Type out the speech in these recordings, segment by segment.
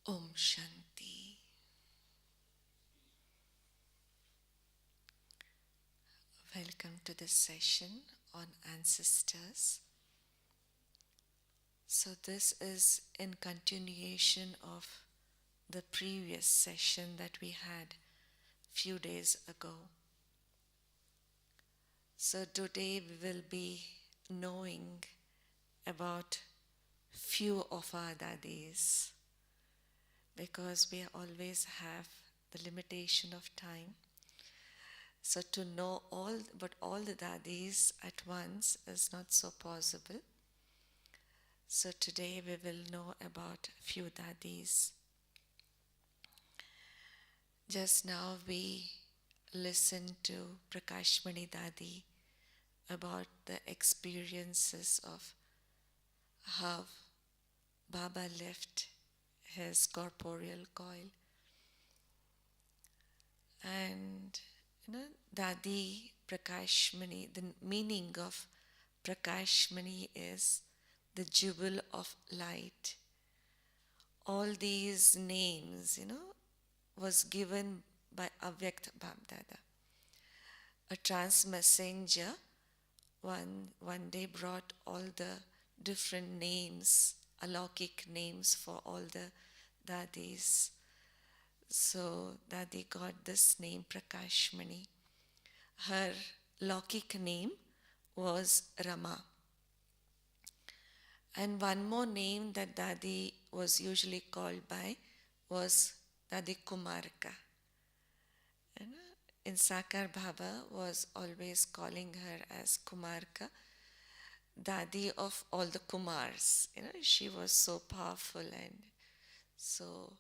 Om Shanti. Welcome to this session on ancestors. So, this is in continuation of the previous session that we had few days ago. So, today we will be knowing about few of our dadis because we always have the limitation of time. So to know all the dadis at once is not so possible. So today we will know about few dadis. Just now we listened to Prakashmani Dadi about the experiences of how Baba left his corporeal coil. And Dadi Prakashmani, the meaning of Prakashmani is the jewel of light. All these names, was given by Avyakt Bapdada. A trans messenger one day brought all the different names, alaukic names for all the dadis. So Dadi got this name Prakashmani. Her Laukik name was Rama. And one more name that Dadi was usually called by was Dadi Kumarka. And in Sakar Baba was always calling her as Kumarka, Dadi of all the Kumars. She was so powerful and so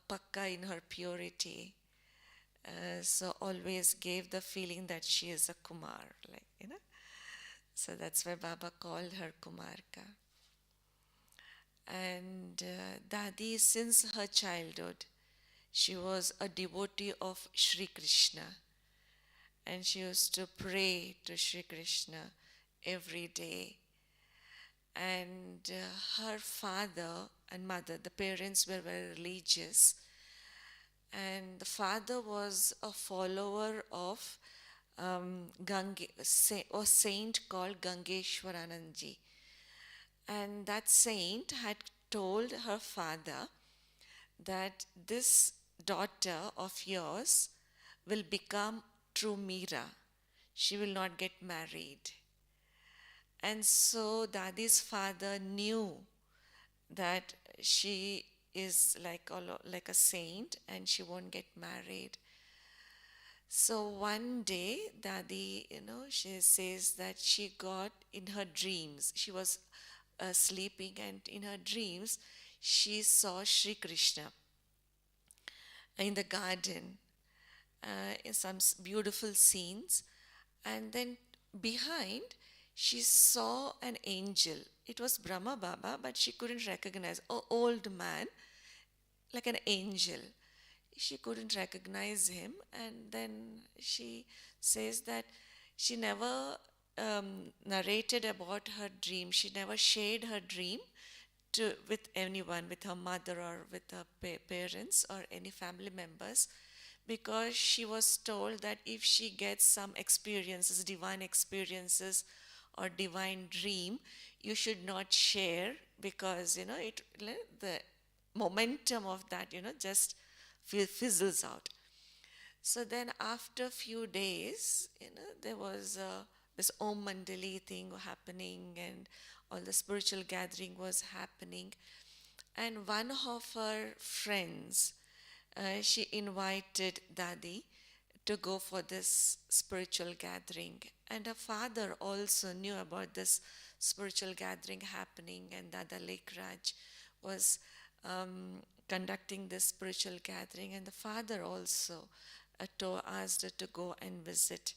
pakka in her purity. So always gave the feeling that she is a Kumar, So that's why Baba called her Kumarka. And Dadi, since her childhood, she was a devotee of Sri Krishna. And she used to pray to Sri Krishna every day. And her father and mother, the parents were very religious. And the father was a follower of a saint called Gangeshwaranandji. And that saint had told her father that this daughter of yours will become true Meera. She will not get married. And so Dadi's father knew that she is like a saint and she won't get married. So one day, Dadi, she says that she got in her dreams, she was sleeping, and in her dreams, she saw Sri Krishna in the garden, in some beautiful scenes. And then behind, she saw an angel. It was Brahma Baba, but she couldn't recognize an old man, like an angel. She couldn't recognize him, and then she says that she never narrated about her dream. She never shared her dream with anyone, with her mother or with her parents or any family members, because she was told that if she gets some experiences, divine experiences or divine dream, you should not share, because the momentum of that just fizzles out. So then after a few days, there was this Om Mandali thing happening, and all the spiritual gathering was happening. And one of her friends, she invited Dadi to go for this spiritual gathering. And her father also knew about this spiritual gathering happening, and Dada Lekraj was conducting this spiritual gathering, and the father also asked her to go and visit,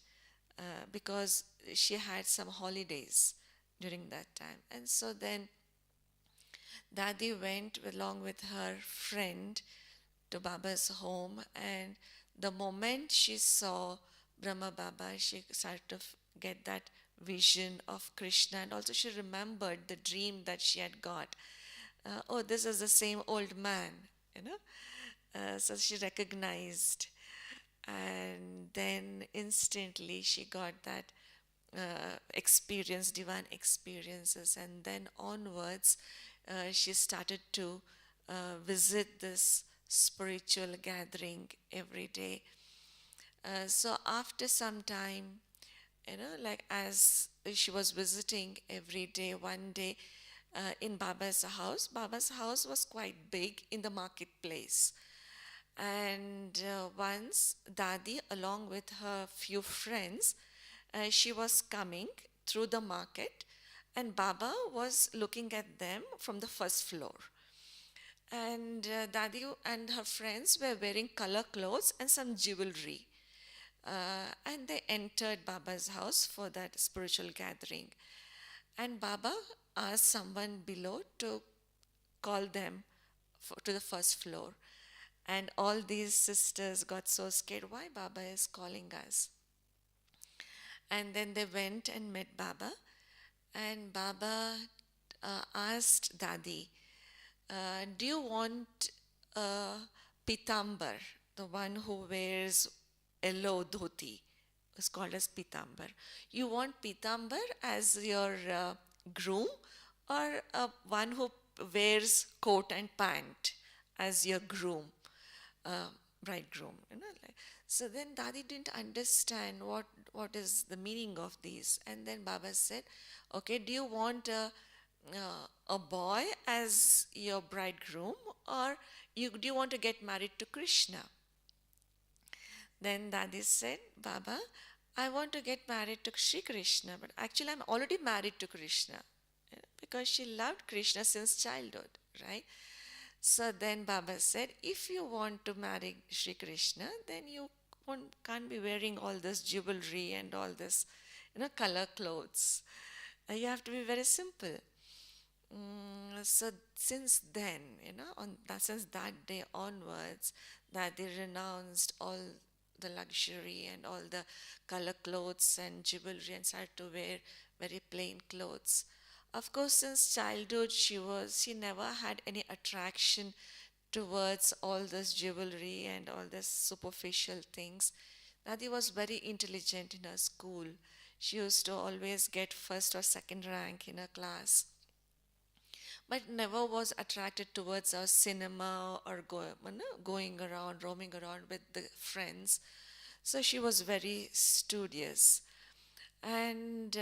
because she had some holidays during that time. And so then Dadi went along with her friend to Baba's home, and the moment she saw Brahma Baba, she started to get that vision of Krishna, and also she remembered the dream that she had got. Oh, this is the same old man you know. So she recognized, and then instantly she got that experience, divine experiences, and then onwards, she started to visit this spiritual gathering every day. So after some time, like as she was visiting every day, one day in Baba's house was quite big in the marketplace. And once Dadi, along with her few friends, she was coming through the market, and Baba was looking at them from the first floor. And Dadi and her friends were wearing color clothes and some jewelry. And they entered Baba's house for that spiritual gathering. And Baba asked someone below to call them to the first floor. And all these sisters got so scared. Why Baba is calling us? And then they went and met Baba. And Baba asked Dadi, do you want a pitambar, the one who wears yellow dhoti? It's called as pitambar. You want pitambar as your groom, or one who wears coat and pant as your groom, uh, bridegroom? So then Dadi didn't understand what is the meaning of these. And then Baba said, okay, do you want a boy as your bridegroom, or do you want to get married to Krishna? Then Dadi said, Baba, I want to get married to Sri Krishna, but actually I'm already married to Krishna, because she loved Krishna since childhood, right? So then Baba said, if you want to marry Sri Krishna, then you can't be wearing all this jewelry and all this, color clothes. You have to be very simple. So since then, since that day onwards, that they renounced all the luxury and all the color clothes and jewelry and started to wear very plain clothes. Of course, since childhood, she never had any attraction towards all this jewelry and all this superficial things. Nadi was very intelligent in her school. She used to always get first or second rank in her class, but never was attracted towards a cinema or going around, roaming around with the friends. So she was very studious. And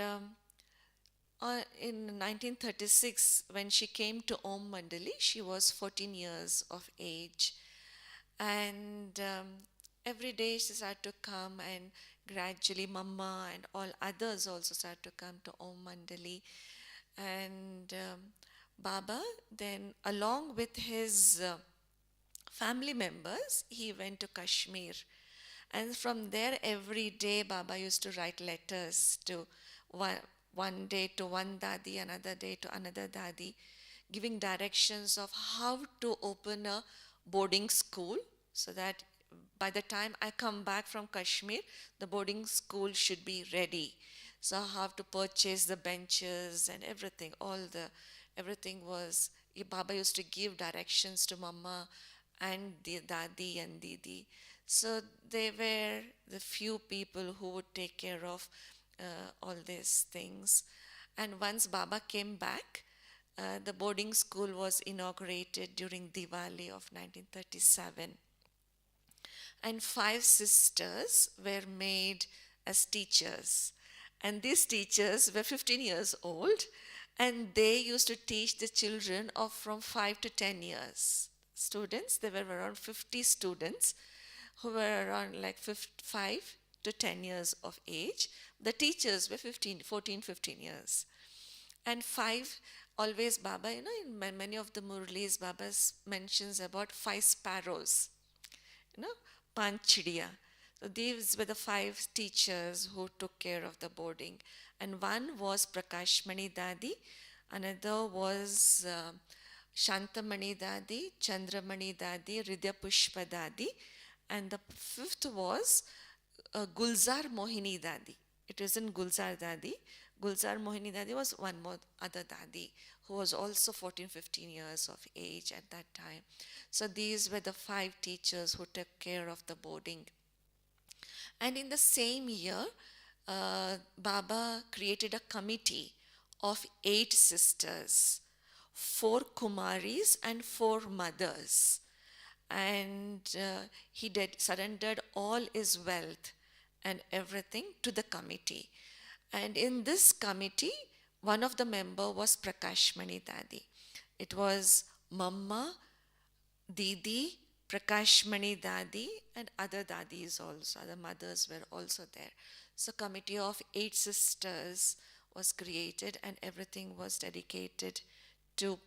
in 1936, when she came to Om Mandali, she was 14 years of age. And every day she started to come, and gradually Mama and all others also started to come to Om Mandali. And Baba then, along with his family members, he went to Kashmir. And from there, every day, Baba used to write letters to one day to one dadi, another day to another dadi, giving directions of how to open a boarding school, so that by the time I come back from Kashmir, the boarding school should be ready. So I have to purchase the benches and everything. Everything was, Baba used to give directions to Mama and the Dadi and Didi. So they were the few people who would take care of all these things. And once Baba came back, the boarding school was inaugurated during Diwali of 1937. And 5 sisters were made as teachers. And these teachers were 15 years old, and they used to teach the children of from 5 to 10 years. Students, there were around 50 students who were around like 5 to 10 years of age. The teachers were 14, 15 years. And 5, always Baba, in many of the Murlis, Baba mentions about 5 sparrows, you know, Panchidiya. So these were the 5 teachers who took care of the boarding. And one was Prakashmani Dadi, another was Shantamani Dadi, Chandramani Dadi, Ridya Pushpa Dadi, and the 5th was Gulzar Mohini Dadi. It isn't Gulzar Dadi. Gulzar Mohini Dadi was one more other Dadi who was also 14, 15 years of age at that time. So these were the five teachers who took care of the boarding. And in the same year, Baba created a committee of eight sisters, four Kumaris, and four mothers. And he did surrendered all his wealth and everything to the committee. And in this committee, one of the member was Prakashmani Dadi. It was Mamma, Didi, Prakashmani Dadi, and other dadis also, other mothers were also there. So committee of eight sisters was created and everything was dedicated to.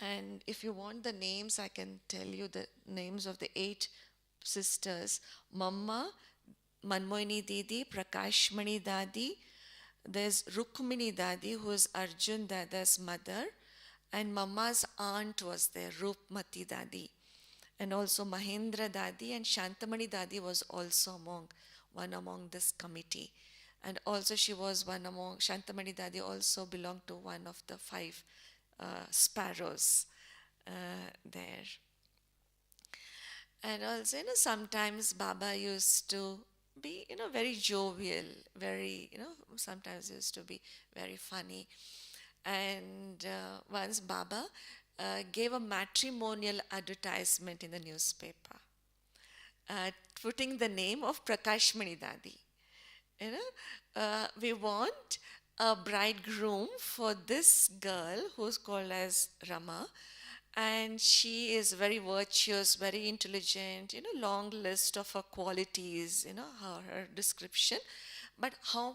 And if you want the names, I can tell you the names of the eight sisters. Mamma, Manmoini Didi, Prakashmani Dadi, there's Rukmini Dadi, who is Arjun Dada's mother, and Mamma's aunt was there, Rupmati Dadi. And also Mahendra Dadi and Shantamani Dadi was also one among this committee. And also she was one among, Shantamani Dadi also belonged to one of the five sparrows there. And also, sometimes Baba used to be, very jovial, very, sometimes used to be very funny. And once Baba gave a matrimonial advertisement in the newspaper, putting the name of Prakashmani Dadi. We want a bridegroom for this girl who's called as Rama, and she is very virtuous, very intelligent, long list of her qualities, her description. But how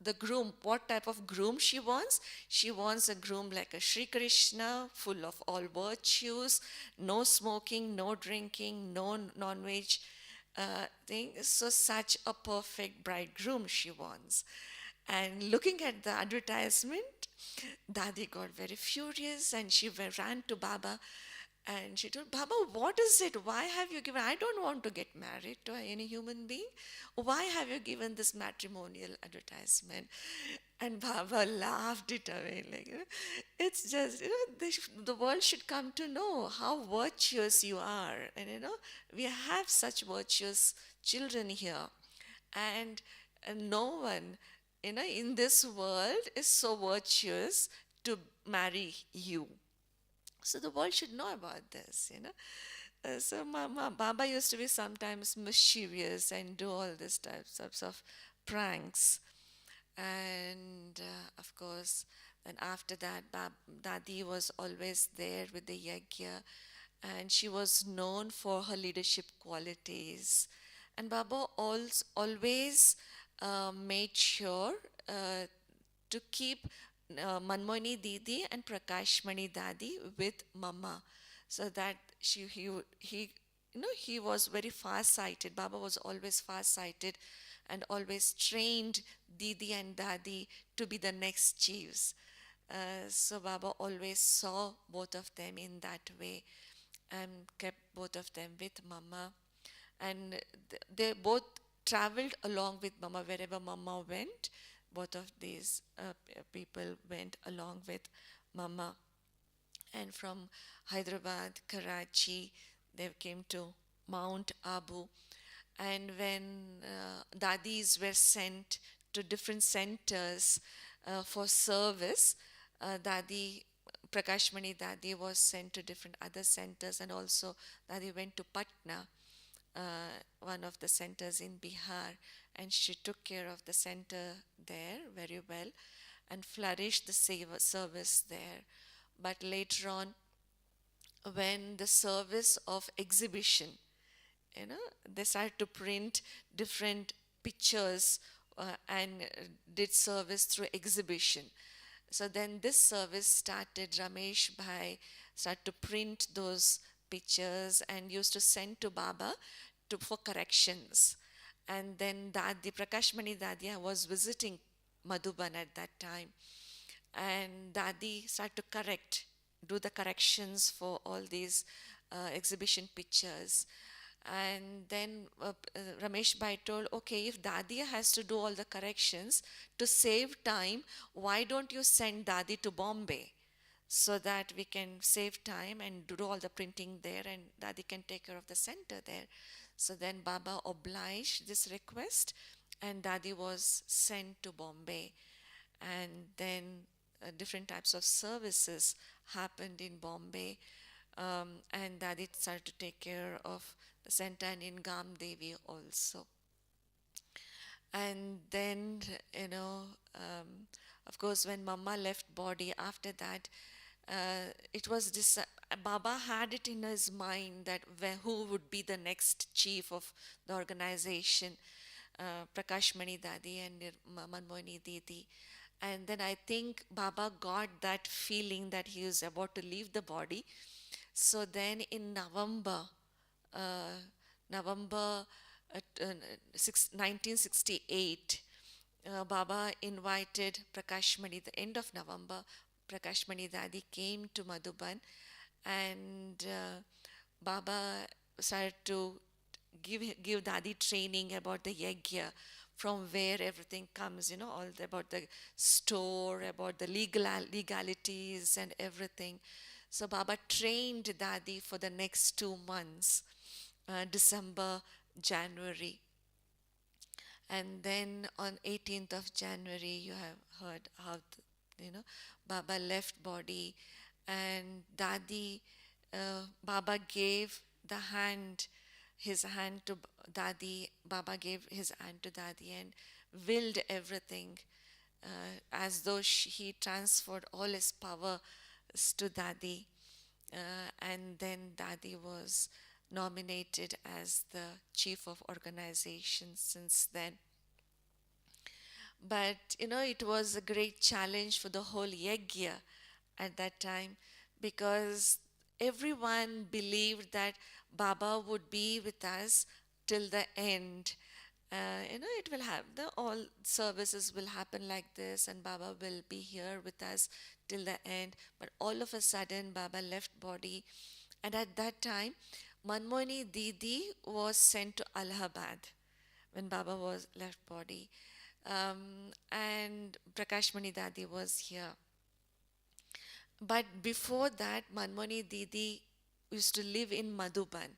the groom, what type of groom she wants? She wants a groom like a Sri Krishna, full of all virtues, no smoking, no drinking, no non-veg thing. So such a perfect bridegroom she wants. And looking at the advertisement, Dadi got very furious and she ran to Baba and she told, Baba, what is it? Why have you given? I don't want to get married to any human being. Why have you given this matrimonial advertisement? And Baba laughed it away. It's just, the world should come to know how virtuous you are. And, we have such virtuous children here. And no one, in this world is so virtuous to marry you. So the world should know about this. So Baba used to be sometimes mischievous and do all these types of pranks. And of course, then after that, Dadi was always there with the yagya, and she was known for her leadership qualities. And Baba always made sure to keep Manmoini Didi and Prakashmani Dadi with Mama, so that he was very far-sighted. Baba was always far-sighted and always trained Didi and Dadi to be the next chiefs. So Baba always saw both of them in that way and kept both of them with Mama. And they both traveled along with Mama wherever Mama went. Both of these people went along with Mama. And from Hyderabad, Karachi, they came to Mount Abu. And when dadis were sent to different centers for service, Dadi Prakashmani Dadi was sent to different other centers, and also Dadi went to Patna, one of the centers in Bihar, and she took care of the center there very well and flourished the service there. But later on, when the service of exhibition, they started to print different pictures and did service through exhibition. So then this service started, Ramesh Bhai started to print those pictures and used to send to Baba for corrections. And then Dadi, Prakashmani Dadia was visiting Madhuban at that time. And Dadi started to do the corrections for all these exhibition pictures. And then Ramesh Bhai told, okay, if Dadi has to do all the corrections to save time, why don't you send Dadi to Bombay so that we can save time and do all the printing there and Dadi can take care of the center there. So then Baba obliged this request and Dadi was sent to Bombay. And then different types of services happened in Bombay, and Dadi started to take care of the center and in Gam Devi also. And then, you know, of course, when Mama left body after that, it was this. Baba had it in his mind that who would be the next chief of the organization, Prakash Mani Dadi and Manmohini Didi. And then I think Baba got that feeling that he was about to leave the body. So then in uh, November 1968, Baba invited Prakash Mani, the end of November, Prakash Mani Dadi came to Madhuban and Baba started to give Dadi training about the yagya, from where everything comes, you know, all about the store, about the legalities and everything. So Baba trained Dadi for the next 2 months, December, January. And then on 18th of January, you have heard how, you know, Baba left body and Dadi, Baba gave the hand, his hand to Dadi, Baba gave his hand to Dadi and willed everything as though he transferred all his power to Dadi. And then Dadi was nominated as the chief of organization since then. But you know, it was a great challenge for the whole Yagya at that time because everyone believed that Baba would be with us till the end. You know, it will have the all services will happen like this, and Baba will be here with us till the end. But all of a sudden, Baba left body, and at that time, Manmohini Didi was sent to Allahabad when Baba was left body, and Prakash Mani Dadi was here. But before that, Manmoni Didi used to live in Madhuban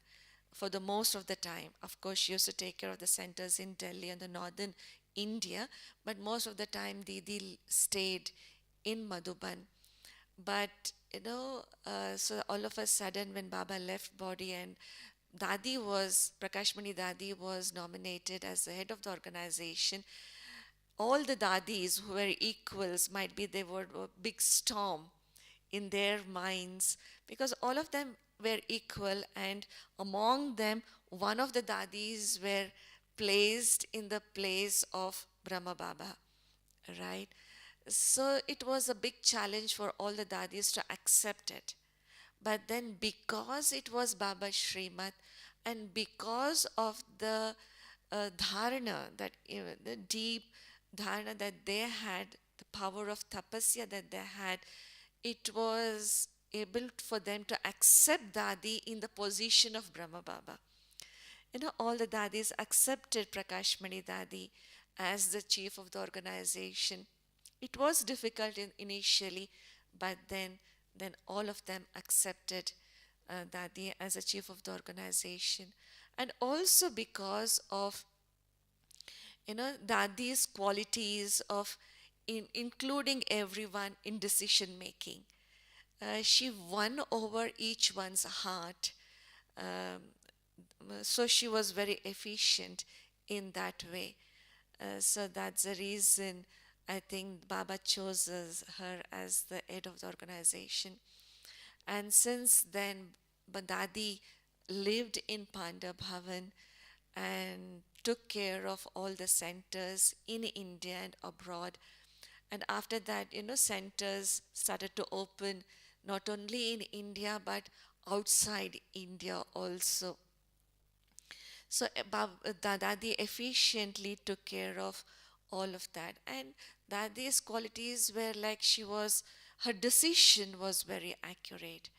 for the most of the time. Of course, she used to take care of the centers in Delhi and the northern India, but most of the time Didi stayed in Madhuban. But you know, so all of a sudden, when Baba left body and Prakash Mani Dadi was nominated as the head of the organization, all the dadis who were equals, might be they were a big storm in their minds because all of them were equal, and among them one of the dadis were placed in the place of Brahma Baba, right? So it was a big challenge for all the dadis to accept it. But then, because it was Baba Srimat, and because of the dharana, that the deep dharana that they had, the power of tapasya that they had, it was able for them to accept Dadi in the position of Brahma Baba. You know, all the Dadis accepted Prakash Mani Dadi as the chief of the organization. It was difficult initially, but then all of them accepted Dadi as a chief of the organization. And also because of, you know, Dadi's qualities of including everyone in decision making. She won over each one's heart. Um, so she was very efficient in that way. So that's the reason I think Baba chose her as the head of the organization. And since then, Badadi lived in Panda Bhavan and took care of all the centers in India and abroad. And after that, you know, centers started to open not only in India but outside India also. So Dadi efficiently took care of all of that. And Dadi's qualities were like her decision was very accurate.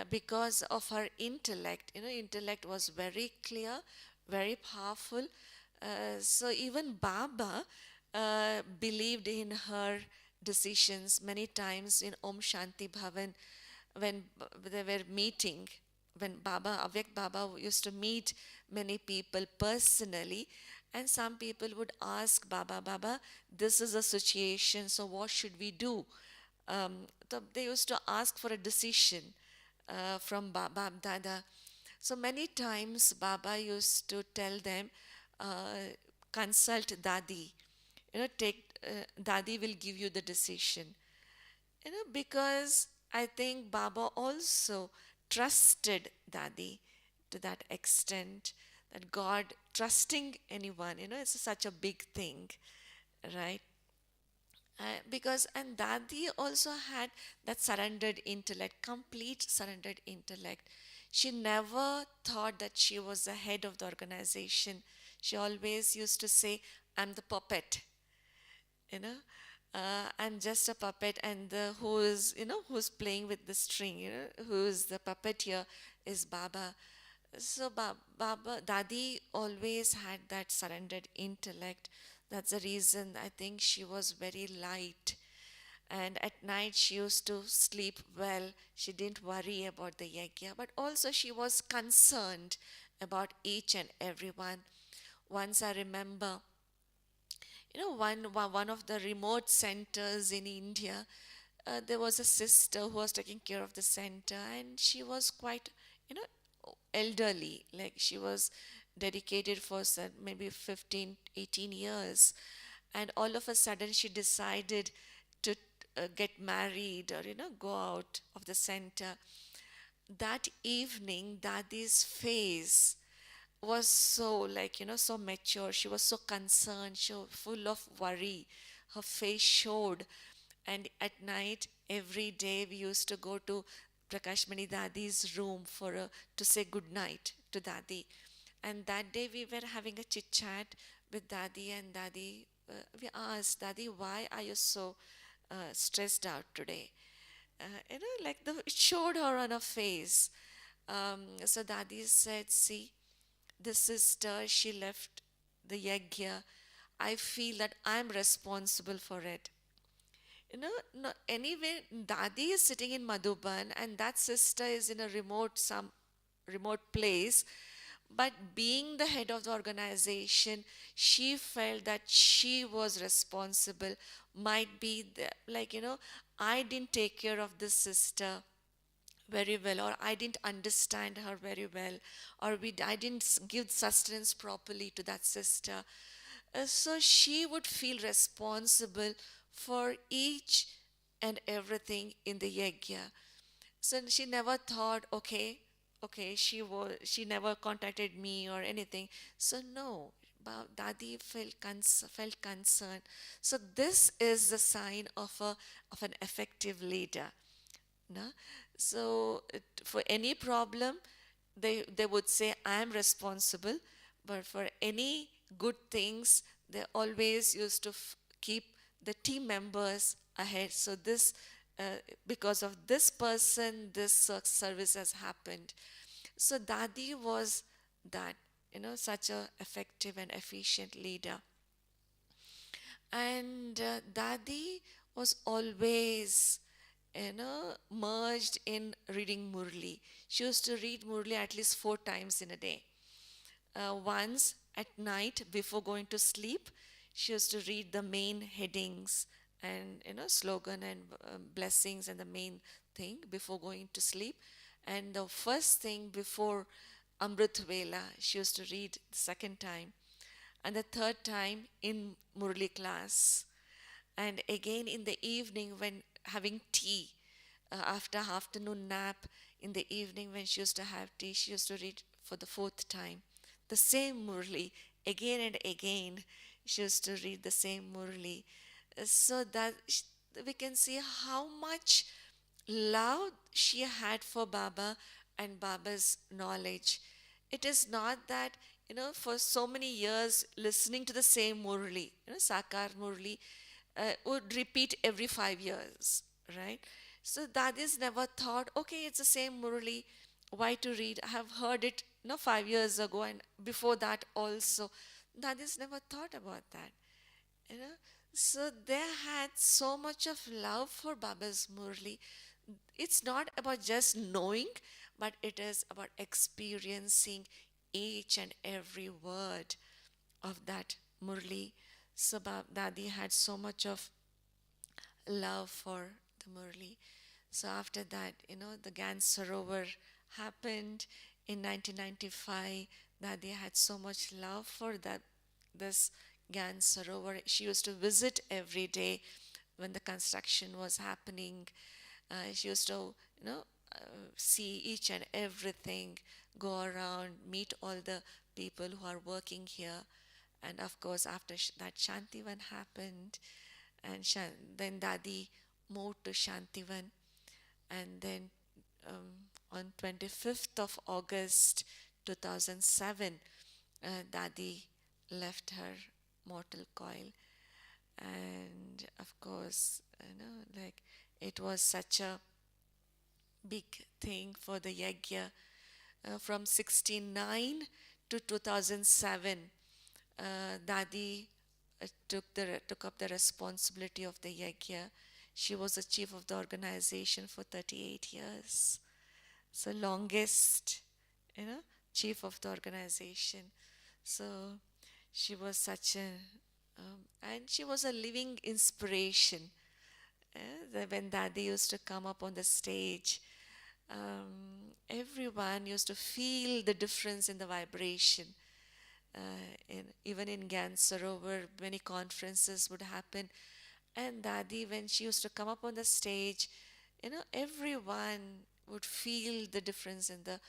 because of her intellect. Intellect was very clear, very powerful. So even Baba believed in her decisions many times in Om Shanti Bhavan when they were meeting. When Avyak Baba used to meet many people personally, and some people would ask Baba, this is a situation, so what should we do? So they used to ask for a decision from Baba Dada. So many times Baba used to tell them, consult Dadi. Take Dadi will give you the decision. Because I think Baba also trusted Dadi to that extent that God trusting anyone, it's such a big thing, right? Because and Dadi also had that surrendered intellect, complete surrendered intellect. She never thought that she was the head of the organization. She always used to say, I'm the puppet, you know I'm just a puppet, and the who's playing with the string, who's the puppeteer is Baba. So Baba Dadi always had that surrendered intellect. That's the reason I think she was very light, and at night she used to sleep well. She didn't worry about the yagya, but also she was concerned about each and everyone. Once I remember, one of the remote centers in India, there was a sister who was taking care of the center, and she was quite, you know, elderly. Like she was dedicated for maybe 15, 18 years, and all of a sudden she decided to get married or go out of the center. That evening, Dadi's face was so, like, so mature. She was so concerned, so full of worry. Her face showed. And at night, every day, we used to go to Prakashmani Dadi's room to say good night to Dadi. And that day, we were having a chit chat with Dadi, and Dadi, we asked, Dadi, why are you so stressed out today? Like it showed her on her face. So Dadi said, see, the sister, she left the yagya. I feel that I'm responsible for it. No, anyway, Dadi is sitting in Madhuban and that sister is in some remote place. But being the head of the organization, she felt that she was responsible. Might be like, I didn't take care of this sister very well, or I didn't understand her very well, or I didn't give sustenance properly to that sister. So she would feel responsible for each and everything in the yagya. So she never thought, okay, she never contacted me or anything. So no, Dadi felt concerned. So this is the sign of an effective leader. No? So for any problem, they would say, I am responsible. But for any good things, they always used to keep the team members ahead. So because of this person, this service has happened. So Dadi was that, such a effective and efficient leader. And Dadi was always, merged in reading Murli. She used to read Murli at least 4 times in a day. Once at night before going to sleep, she used to read the main headings and slogan and blessings and the main thing before going to sleep. And the first thing before Amrit Vela, she used to read the second time, and the third time in Murli class, and again in the evening when having tea, after afternoon nap, in the evening when she used to have tea, she used to read for the fourth time the same Murli again and again. She used to read the same Murli. So that we can see how much love she had for Baba and Baba's knowledge. It is not that, for so many years listening to the same Murli, Sakar Murli would repeat every 5 years, right? So Dadis never thought, okay, it's the same Murali, why to read? I have heard it, 5 years ago and before that also. Dadis never thought about that, you know. So they had so much of love for Baba's Murli. It's not about just knowing, but it is about experiencing each and every word of that Murli. So Dadi had so much of love for the Murli. So after that, the Gyan Sarovar happened in 1995. Dadi had so much love for this Gyan Sarovar. She used to visit every day when the construction was happening. She used to, see each and everything, go around, meet all the people who are working here. And of course, after that Shantivan happened, and then Dadi moved to Shantivan, and then on 25th of August 2007, Dadi left her mortal coil. And of course, like, it was such a big thing for the Yagya. From 69 to 2007, Dadi took up the responsibility of the Yagya. She was the chief of the organization for 38 years. So longest, you know, chief of the organization. So she was such a, and she was a living inspiration. When Dadi used to come up on the stage, everyone used to feel the difference in the vibration. Even in Gyan Sarovar, many conferences would happen. And Dadi, when she used to come up on the stage, everyone would feel the difference in the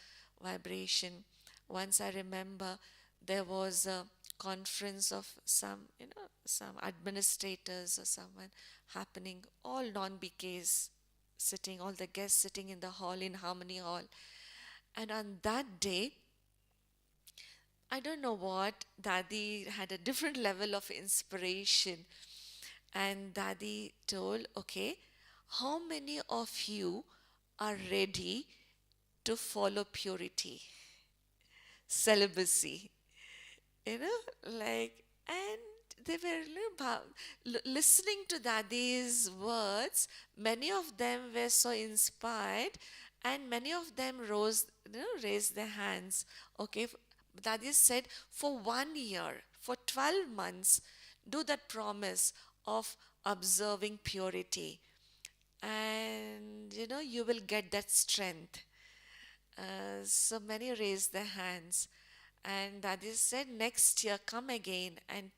vibration. Once I remember there was a conference of some administrators or someone happening, all non-BKs sitting, all the guests sitting in the hall, in Harmony Hall. And on that day, I don't know what, Dadi had a different level of inspiration. And Dadi told, okay, how many of you are ready to follow purity, celibacy? Like, and they were listening to Dadi's words. Many of them were so inspired, and many of them raised their hands. Okay, Dadi said, for 1 year, for 12 months, do that promise of observing purity, and you will get that strength. So many raised their hands, and Dadi said, next year come again and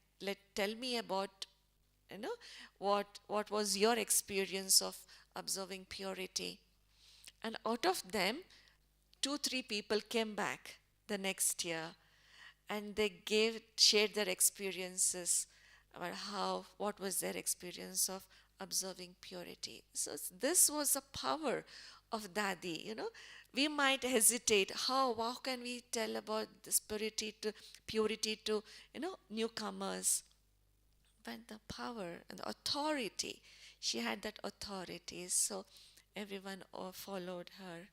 tell me about what was your experience of observing purity. And out of them, 2 3 people came back the next year, and they shared their experiences about what was their experience of observing purity. So this was the power of Dadi. We might hesitate, how can we tell about this purity to newcomers? But the power and the authority, she had that authority, so everyone all followed her.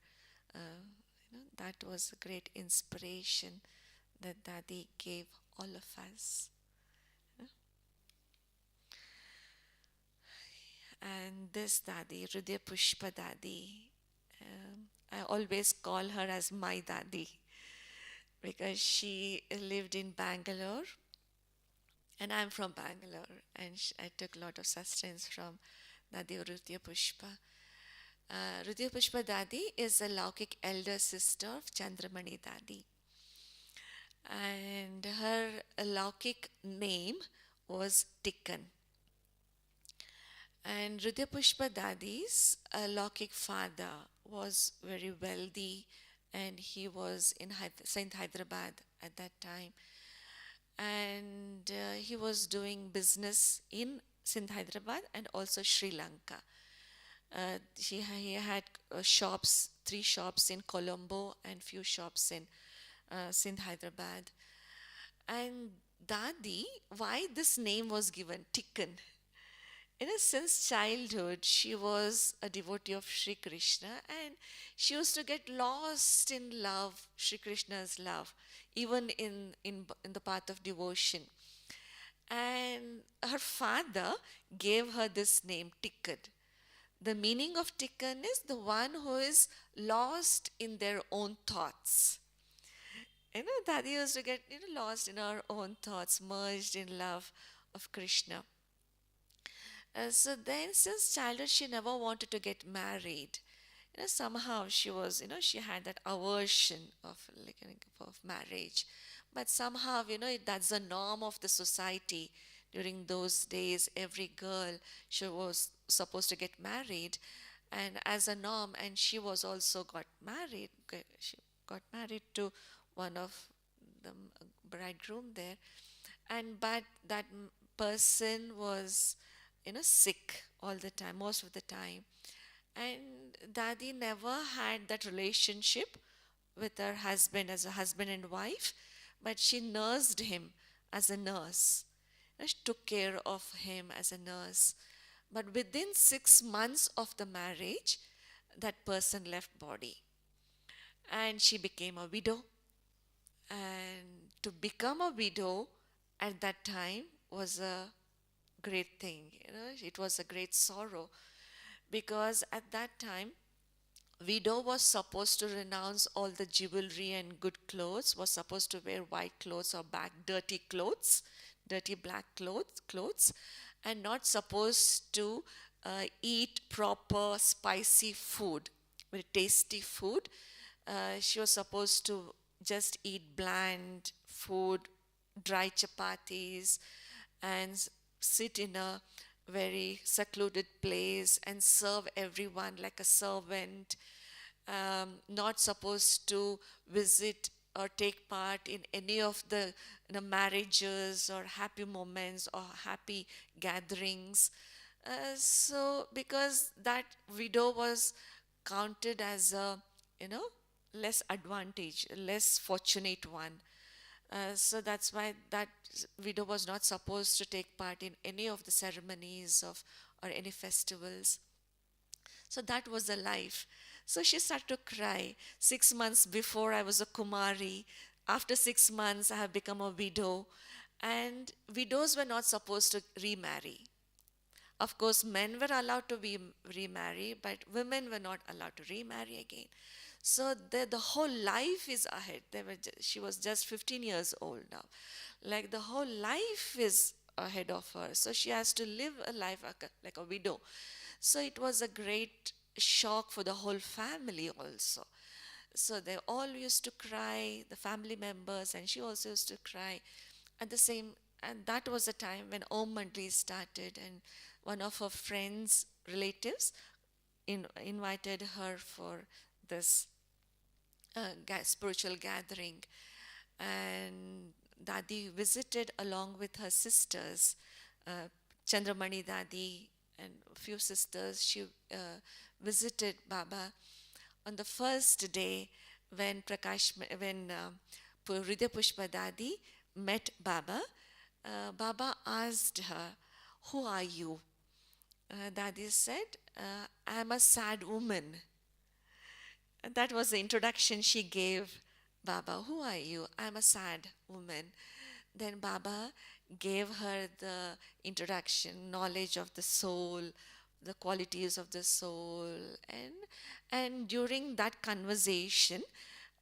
That was a great inspiration that Dadi gave all of us. And this Dadi, Hridaya Pushpa Dadi, I always call her as my Dadi because she lived in Bangalore, and I'm from Bangalore, and I took a lot of sustenance from Dadi Hridaya Pushpa. Hridaya Pushpa Dadi is a Laukik elder sister of Chandramani Dadi, and her Laukik name was Tikkan. And Hridaya Pushpa Dadi's Laukik father was very wealthy, and he was in Saint Hyderabad at that time. And he was doing business in Sindh Hyderabad and also Sri Lanka. He had shops, 3 shops in Colombo and few shops in Sindh Hyderabad. And Dadi, why this name was given, Tikkan? Since childhood, she was a devotee of Sri Krishna, and she used to get lost in love, Sri Krishna's love, even in the path of devotion. And her father gave her this name, Tikkad. The meaning of Tikkan is the one who is lost in their own thoughts. That used to get lost in our own thoughts, merged in love of Krishna. So then, since childhood, she never wanted to get married. Somehow she was, she had that aversion of like of marriage. But somehow, that's the norm of the society. During those days, every girl, she was supposed to get married, and as a norm, and she was also got married. She got married to one of the bridegroom there, and but that person was sick all the time, most of the time, and Dadi never had that relationship with her husband as a husband and wife, but she nursed him as a nurse. She took care of him as a nurse. But within 6 months of the marriage, that person left body and she became a widow. And to become a widow at that time was a great thing. It was a great sorrow because at that time widow was supposed to renounce all the jewelry and good clothes, was supposed to wear white clothes or back dirty clothes, dirty black clothes, and not supposed to eat proper spicy food, very tasty food. She was supposed to just eat bland food, dry chapatis, and sit in a very secluded place and serve everyone like a servant, not supposed to visit or take part in any of the marriages or happy moments or happy gatherings. So, because that widow was counted as a, you know, less advantage, less fortunate one. So that's why that widow was not supposed to take part in any of the ceremonies of or any festivals. So that was the life. So she started to cry. 6 months before I was a Kumari. After 6 months, I have become a widow. And widows were not supposed to remarry. Of course, men were allowed to be remarry, but women were not allowed to remarry again. So the whole life is ahead. She was just 15 years old now. Like the whole life is ahead of her. So she has to live a life like a widow. So it was a great shock for the whole family also. So they all used to cry, the family members, and she also used to cry at the same. And that was the time when Om Mandli started, and one of her friends, relatives, invited her for this spiritual gathering. And Dadi visited along with her sisters, uh, Chandramani Dadi and a few sisters. She visited Baba on the first day when Hridaya Pushpa Dadi met Baba. Baba asked her, "Who are you?" Dadi said, "I am a sad woman." And that was the introduction she gave Baba. "Who are you?" "I'm a sad woman." Then Baba gave her the introduction, knowledge of the soul, the qualities of the soul. And during that conversation,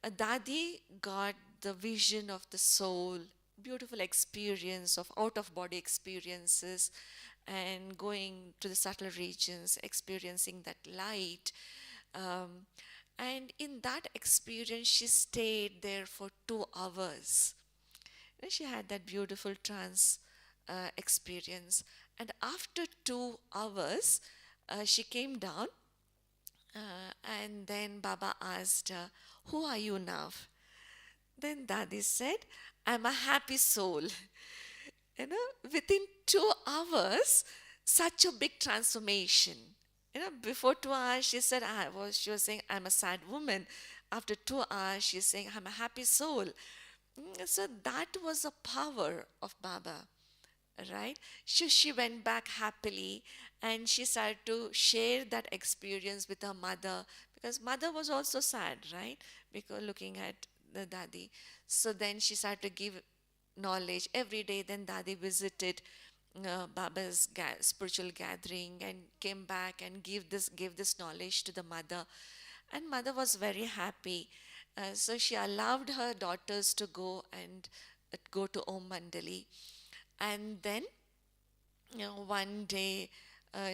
Dadi got the vision of the soul, beautiful experience of out of body experiences, and going to the subtle regions, experiencing that light. Um, and in that experience, she stayed there for 2 hours. She had that beautiful trance experience. And after 2 hours, she came down, and then Baba asked her, "Who are you now?" Then Dadi said, "I'm a happy soul." Within 2 hours, such a big transformation. Before 2 hours, she was saying, "I'm a sad woman." After 2 hours, she's saying, "I'm a happy soul." So that was the power of Baba. right? She went back happily, and she started to share that experience with her mother, because mother was also sad, right? Because looking at the Dadi. So then she started to give knowledge every day. Then Dadi visited Baba's spiritual gathering and came back and gave this knowledge to the mother, and mother was very happy. So she allowed her daughters to go to Om Mandali, and then one day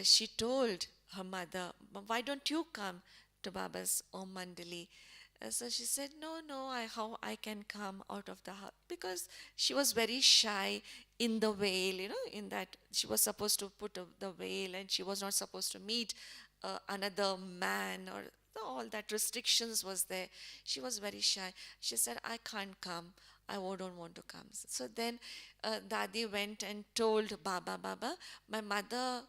she told her mother, Why don't you come to Baba's Om Mandali?" So she said, No, no, how I can come out of the house? Because she was very shy in the veil, in that she was supposed to put the veil, and she was not supposed to meet another man, or all that restrictions was there. She was very shy. She said, I can't come. Don't want to come. So then Dadi went and told Baba, my mother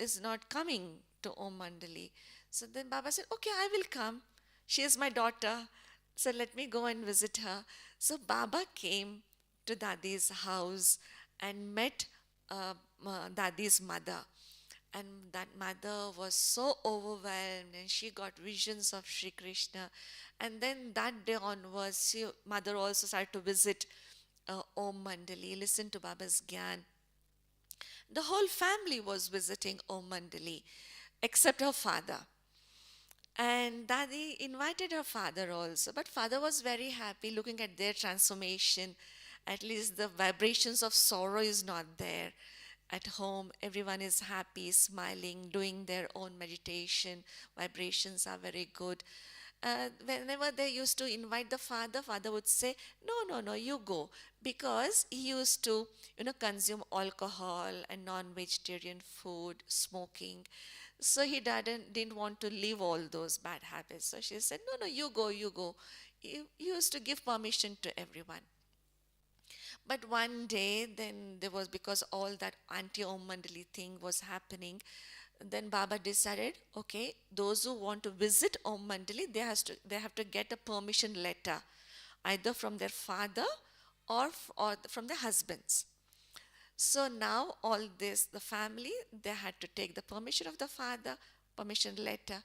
is not coming to Om Mandali. So then Baba said, Okay, I will come. She is my daughter. So let me go and visit her. So Baba came to Dadi's house and met Dadi's mother. And that mother was so overwhelmed, and she got visions of Sri Krishna. And then that day onwards, mother also started to visit Om Mandali, listen to Baba's Gyan. The whole family was visiting Om Mandali, except her father. And Dadi invited her father also, but father was very happy looking at their transformation. At least the vibrations of sorrow is not there. At home, everyone is happy, smiling, doing their own meditation. Vibrations are very good. Whenever they used to invite the father, father would say, "No, no, no, you go," because he used to, consume alcohol and non-vegetarian food, smoking. So he didn't want to leave all those bad habits. So she said, "No, no, you go, you go." He used to give permission to everyone. But one day, then there was, because all that anti-Om Mandali thing was happening, then Baba decided, okay, those who want to visit Om Mandali, they have to get a permission letter, either from their father or from their husbands. So now all this, the family, they had to take the permission of the father, permission letter.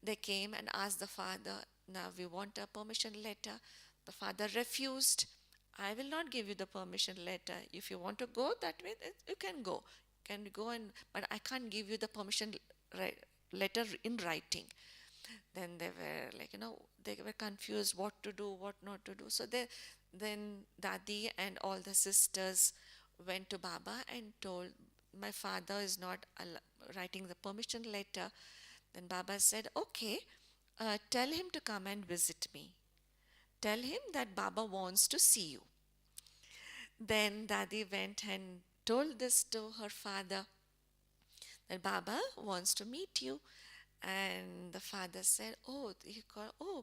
They came and asked the father, now we want a permission letter. The father refused. I will not give you the permission letter. If you want to go that way, you can go. You can go, but I can't give you the permission letter in writing. Then they were like, they were confused what to do, what not to do. So then Dadi and all the sisters went to Baba and told, my father is not writing the permission letter. Then Baba said, okay, tell him to come and visit me. Tell him that Baba wants to see you. Then Dadi went and told this to her father, that Baba wants to meet you. And the father said, oh,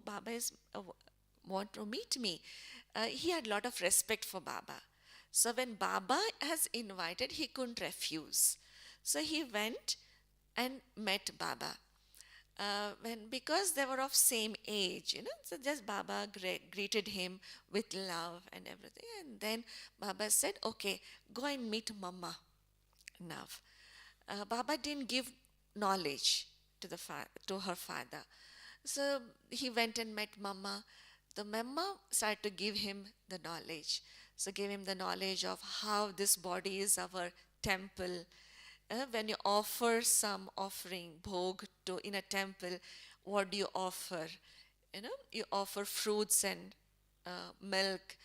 Baba is want to meet me. He had a lot of respect for Baba. So when Baba has invited, he couldn't refuse. So he went and met Baba. Because they were of same age, so just Baba greeted him with love and everything. And then Baba said, okay, go and meet Mama now. Baba didn't give knowledge to her father. So he went and met Mama. The Mama started to give him the knowledge. So gave him the knowledge of how this body is our temple. When you offer some offering, bhog, in a temple, what do you offer? You offer fruits and milk,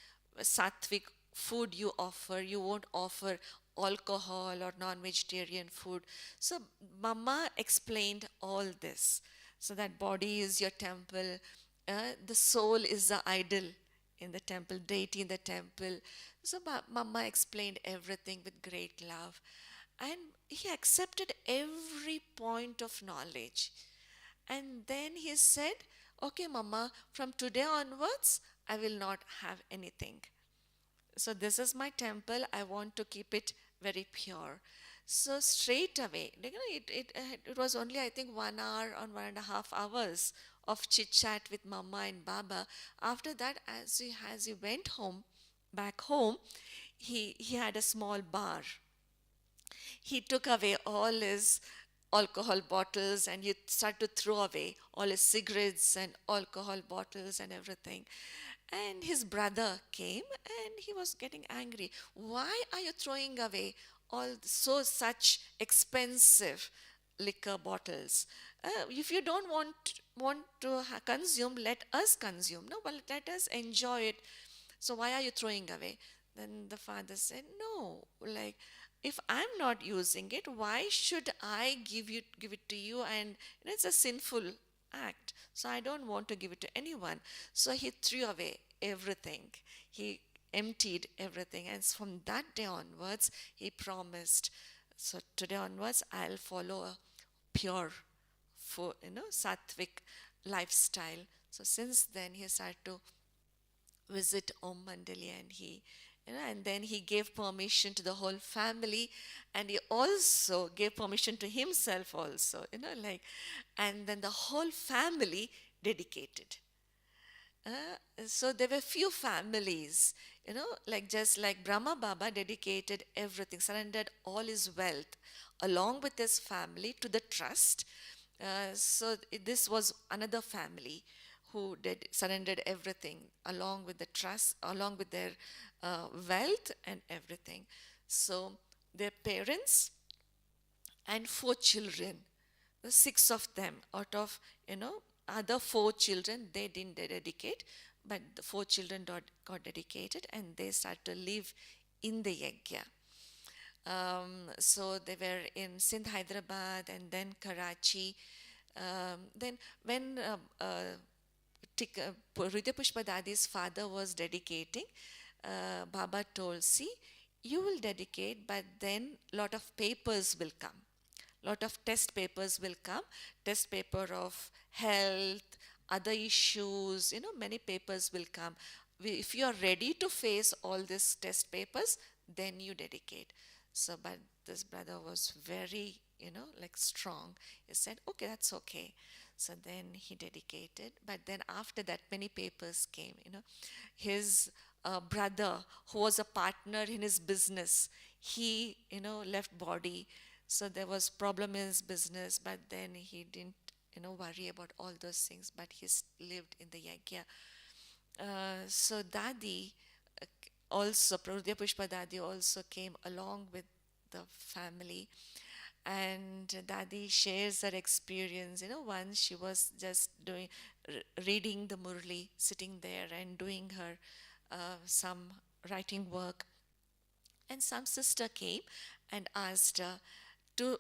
sattvic food you offer. You won't offer alcohol or non-vegetarian food. So Mama explained all this. So that body is your temple. The soul is the idol in the temple, deity in the temple. So Mama explained everything with great love. And he accepted every point of knowledge. And then he said, okay, Mama, from today onwards, I will not have anything. So this is my temple. I want to keep it very pure. So straight away, it was only, I think, 1 hour or 1.5 hours of chit chat with Mama and Baba. After that, as he went home, back home, he had a small bar. He took away all his alcohol bottles and he started to throw away all his cigarettes and alcohol bottles and everything. And his brother came and he was getting angry. Why are you throwing away such expensive liquor bottles? If you don't want to consume, let us consume. No, but let us enjoy it. So why are you throwing away? Then the father said, no, like if I'm not using it, why should I give it to you? And it's a sinful act. So I don't want to give it to anyone. So he threw away everything. He emptied everything. And from that day onwards, he promised. So today onwards, I'll follow a pure, sattvic lifestyle. So since then, he started to visit Om Mandali, and and then he gave permission to the whole family, and he also gave permission to himself also, and then the whole family dedicated. So there were few families, like just like Brahma Baba dedicated everything, surrendered all his wealth along with his family to the trust. This was another family who did surrendered everything along with the trust, along with their wealth and everything. So their parents and four children, the six of them out of other four children, they didn't dedicate, but the four children got dedicated and they started to live in the yajna. So they were in Sindh, Hyderabad, and then Karachi. Then when Ridya Pushpa Dadi's father was dedicating, Baba told, see, you will dedicate, but then lot of papers will come. Lot of test papers will come. Test paper of health, other issues, many papers will come. If you are ready to face all these test papers, then you dedicate. So, but this brother was very, like strong. He said, okay, that's okay. So then he dedicated. But then after that, many papers came, His brother, who was a partner in his business, he, left body. So there was problem in his business, but then he didn't, worry about all those things, but he lived in the yajna. So Dadi also, Prabhupada Pushpa Dadi also came along with the family. And Dadi shares her experience. Once she was just reading the Murli, sitting there and doing her some writing work. And some sister came and asked her to,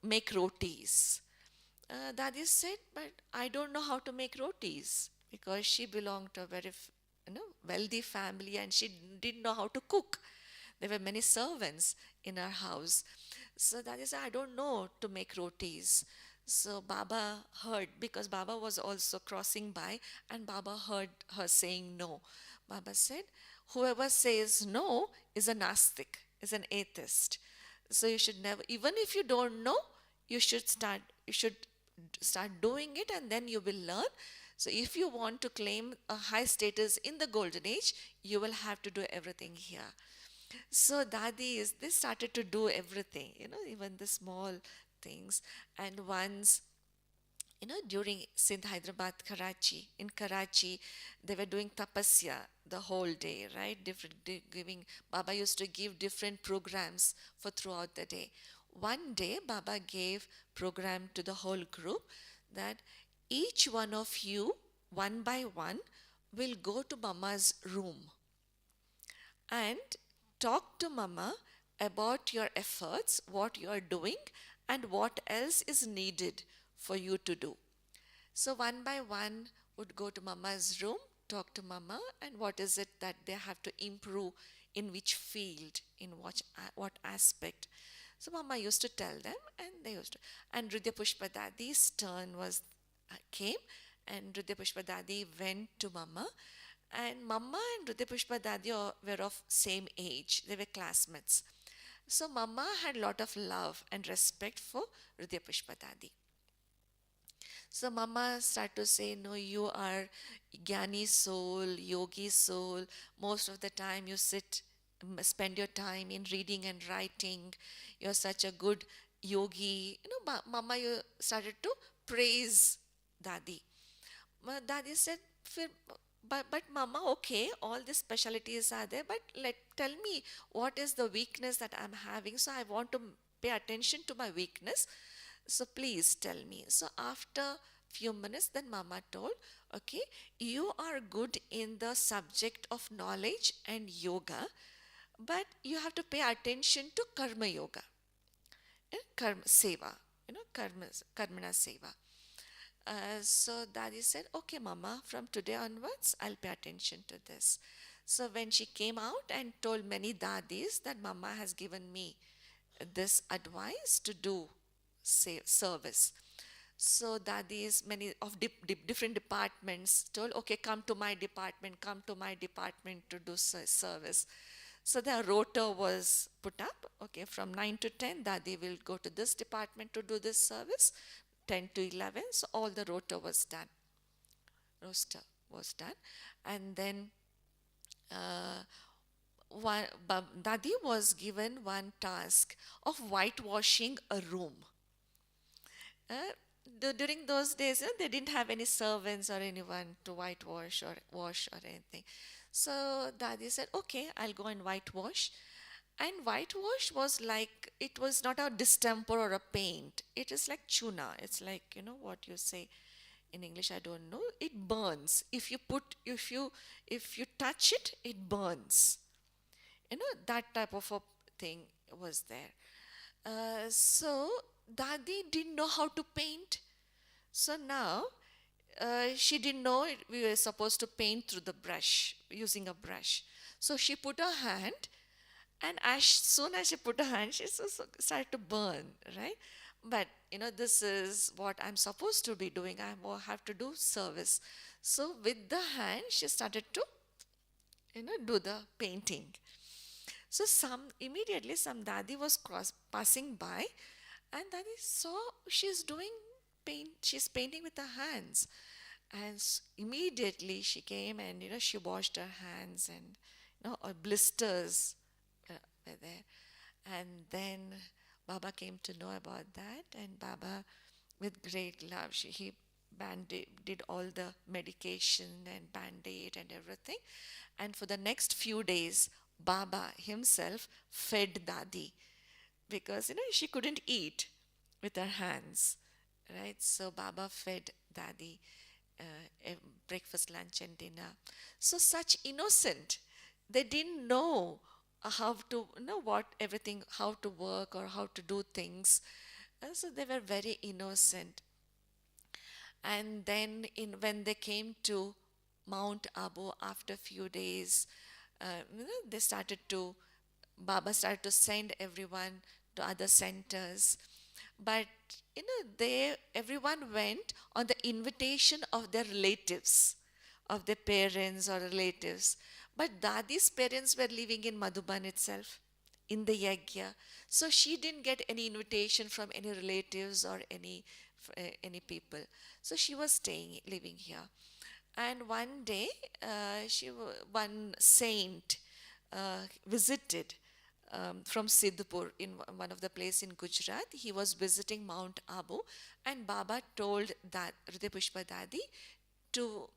make rotis. Dadi said, but I don't know how to make rotis, because she belonged to a very, wealthy family and she didn't know how to cook. There were many servants in her house. So Dadi said, I don't know to make rotis. So Baba heard, because Baba was also crossing by, and Baba heard her saying no. Baba said, whoever says no is a Nastik, is an atheist. So you should never, even if you don't know, you should start doing it, and then you will learn. So if you want to claim a high status in the golden age, you will have to do everything here. So they started to do everything, even the small things. And once, during Sindh, Hyderabad, Karachi, in Karachi, they were doing tapasya the whole day, right? Giving, Baba used to give different programs for throughout the day. One day, Baba gave program to the whole group that each one of you, one by one, will go to Mama's room and talk to Mama about your efforts, what you are doing, and what else is needed for you to do. So one by one would go to Mama's room, talk to Mama, and what is it that they have to improve, in which field, in what aspect. So Mama used to tell them, and they used to. And Ridya Pushpa Dadi's turn came, and Ridya Pushpa Dadi went to Mama, and Mama and Ridya Pushpa Dadi were of same age. They were classmates. So Mama had a lot of love and respect for Ridya Pushpa Dadi. So Mama started to say, no, you are Gyani soul, yogi soul. Most of the time you sit spend your time in reading and writing. You're such a good yogi. Mama, you started to praise Dadi. Dadi said, but Mama, okay, all these specialties are there, but tell me what is the weakness that I'm having. So I want to pay attention to my weakness. So please tell me. So after few minutes, then Mama told, okay, you are good in the subject of knowledge and yoga, but you have to pay attention to karma yoga, karma seva, karmana seva. So Dadi said, okay, Mama, from today onwards, I'll pay attention to this. So when she came out and told many Dadis that Mama has given me this advice to do service. So Dadis, many of different departments told, okay, come to my department to do service. So the rota was put up, okay, from 9 to 10, Dadi will go to this department to do this service, 10 to 11, so all the roster was done. And then uh, Dadi was given one task of whitewashing a room. Uh, During those days, they didn't have any servants or anyone to whitewash or wash or anything. So Dadi said, okay, I'll go and whitewash. And whitewash was like, it was not a distemper or a paint. It is like chuna. It's like, what you say in English, I don't know. It burns. If you touch it, it burns. That type of a thing was there. So Dadi didn't know how to paint. So now she didn't know we were supposed to paint through the brush, using a brush. So she put her hand, and as soon as she put her hand, she started to burn, right? But this is what I'm supposed to be doing. I have to do service. So with the hand, she started to do the painting. So immediately some Dadi was passing by, and Dadi saw she's doing paint. She's painting with her hands, and immediately she came and she washed her hands, and blisters were there. And then Baba came to know about that, and Baba, with great love, he did all the medication and band-aid and everything. And for the next few days, Baba himself fed Dadi because she couldn't eat with her hands, right? So Baba fed Dadi breakfast, lunch, and dinner. So such innocent, they didn't know how to know what everything, how to work or how to do things. So they were very innocent. And then when they came to Mount Abu after a few days, they started to, Baba started to send everyone to other centers. But everyone went on the invitation of their relatives, of their parents or relatives. But Dadi's parents were living in Madhuban itself, in the Yagya. So she didn't get any invitation from any relatives or any people. So she was living here. And one day, one saint visited from Siddhpur in one of the place in Gujarat. He was visiting Mount Abu, and Baba told that Hriday Pushpa Dadi to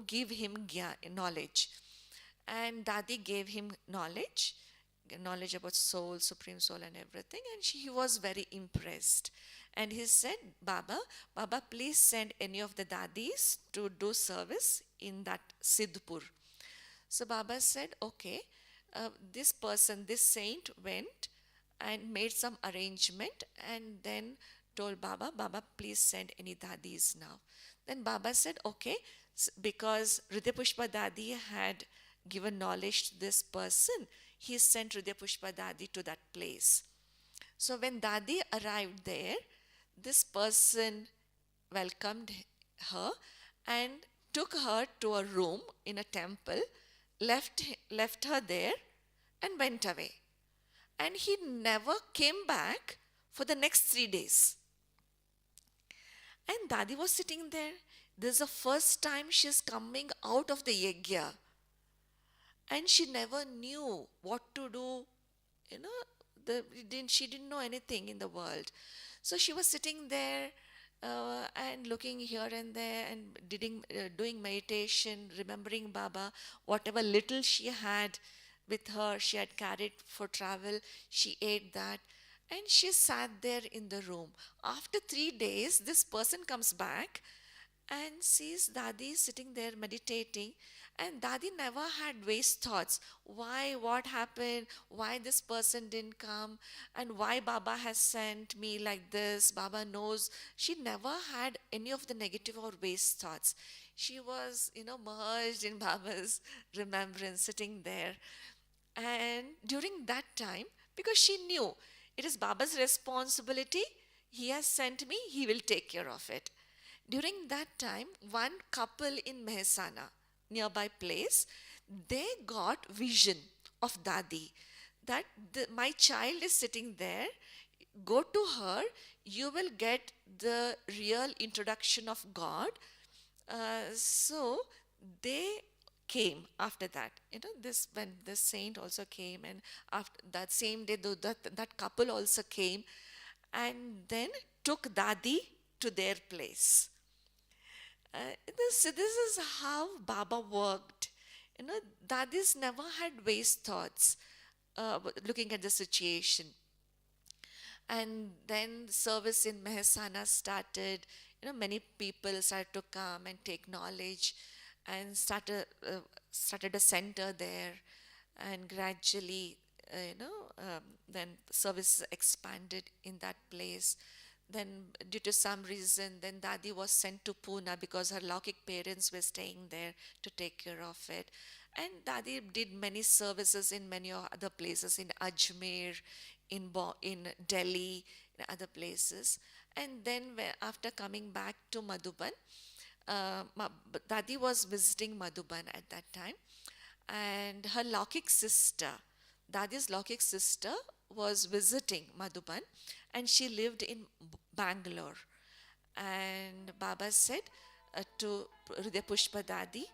give him knowledge, and Dadi gave him knowledge about soul, supreme soul, and everything. And he was very impressed. And he said, Baba, please send any of the Dadis to do service in that Siddhpur. So Baba said, okay. This person, this saint went and made some arrangement, and then told Baba, please send any Dadis now. Then Baba said, okay, because Hriday Pushpa Dadi had given knowledge to this person, he sent Hriday Pushpa Dadi to that place. So when Dadi arrived there, this person welcomed her and took her to a room in a temple, left her there, and went away. And he never came back for the next 3 days. And Dadi was sitting there. This is the first time she's coming out of the yagya. and she never knew what to do. You know, she didn't know anything in the world. So she was sitting there and looking here and there and doing meditation, remembering Baba. Whatever little she had with her, she had carried for travel, she ate that. And she sat there in the room. After 3 days, this person comes back and sees Dadi sitting there meditating. And Dadi never had waste thoughts. Why, what happened? Why this person didn't come? And why Baba has sent me like this? Baba knows. She never had any of the negative or waste thoughts. She was, merged in Baba's remembrance, sitting there. And during that time, because she knew it is Baba's responsibility, he has sent me, he will take care of it. During that time, one couple in Mehsana, nearby place, they got vision of Dadi that my child is sitting there. Go to her, you will get the real introduction of God. So they came after that. This when the saint also came, and after that same day, that couple also came, and then took Dadi to their place. This is how Baba worked. Dadis never had waste thoughts looking at the situation. And then service in Mehsana started. Many people started to come and take knowledge, and started a center there. And gradually, then service expanded in that place. Then, due to some reason, then Dadi was sent to Pune because her Laukik parents were staying there to take care of it. And Dadi did many services in many other places, in Ajmer, in Delhi, in other places. And then, after coming back to Madhuban, Dadi was visiting Madhuban at that time, and her Laukik sister, Dadi's Laukik sister, was visiting Madhuban, and she lived in Bangalore. And Baba said to Hridaya Pushpa Dadi,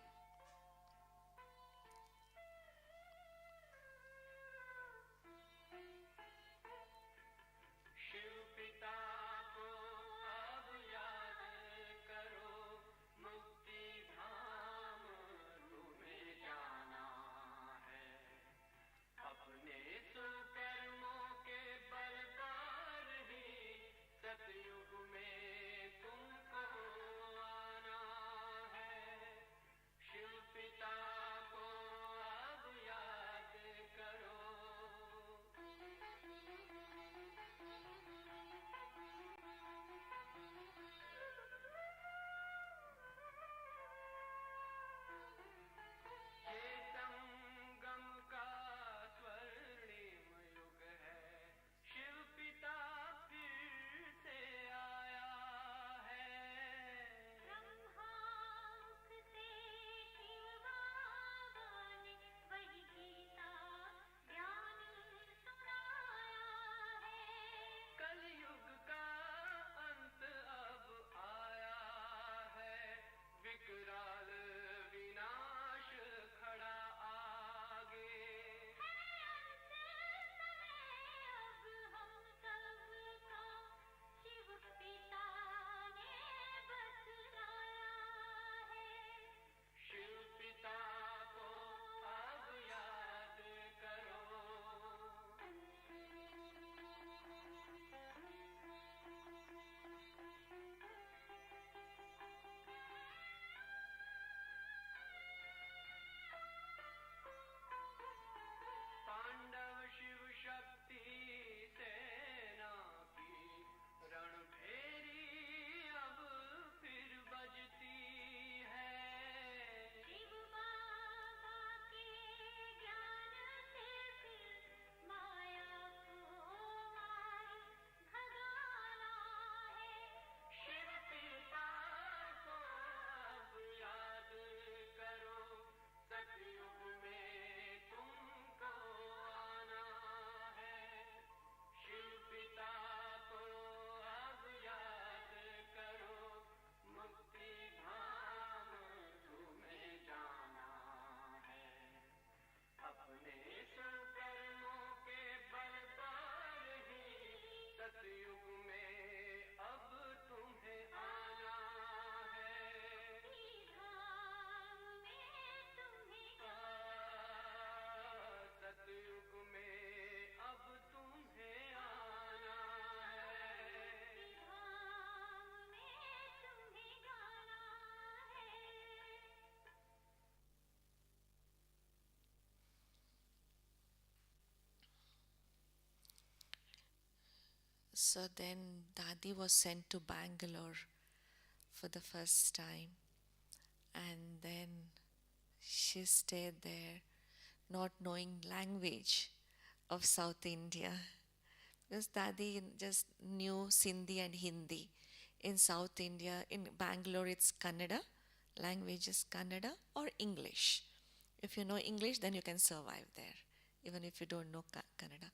So then Dadi was sent to Bangalore for the first time, and then she stayed there, not knowing language of South India. Because Dadi just knew Sindhi and Hindi. In South India, in Bangalore, it's Kannada. Language is Kannada or English. If you know English, then you can survive there, even if you don't know Kannada.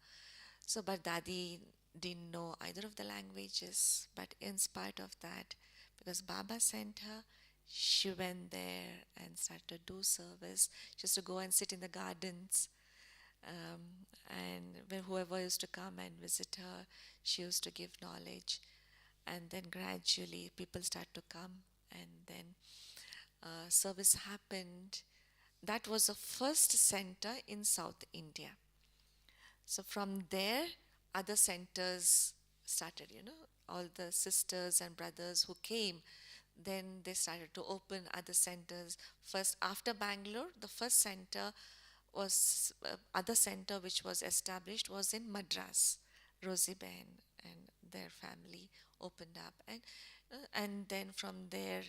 So, but Dadi didn't know either of the languages. But in spite of that, because Baba sent her, she went there and started to do service. She used to go and sit in the gardens, and when whoever used to come and visit her, she used to give knowledge. And then gradually people start to come, and then service happened. That was the first center in South India. So from there, other centers started, all the sisters and brothers who came, then they started to open other centers. First, after Bangalore, the first center was, other center which was established was in Madras. Rosie Ben and their family opened up. And then from there,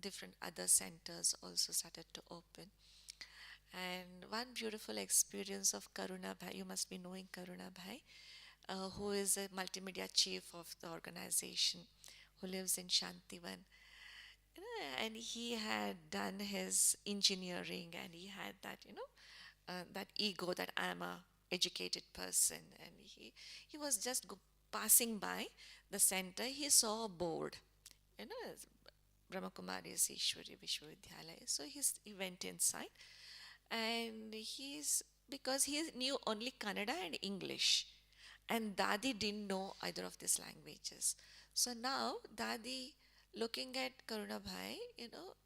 different other centers also started to open. And one beautiful experience of Karuna Bhai, you must be knowing Karuna Bhai, who is a multimedia chief of the organization, who lives in Shantivan. And he had done his engineering, and he had that, that ego that I'm a educated person. And he was just passing by the center. He saw a board, you know, Brahmakumari's Ishwari Vishwavidyalaya. So he went inside, and because he knew only Kannada and English, and Dadi didn't know either of these languages. So now Dadi, looking at Karuna Bhai,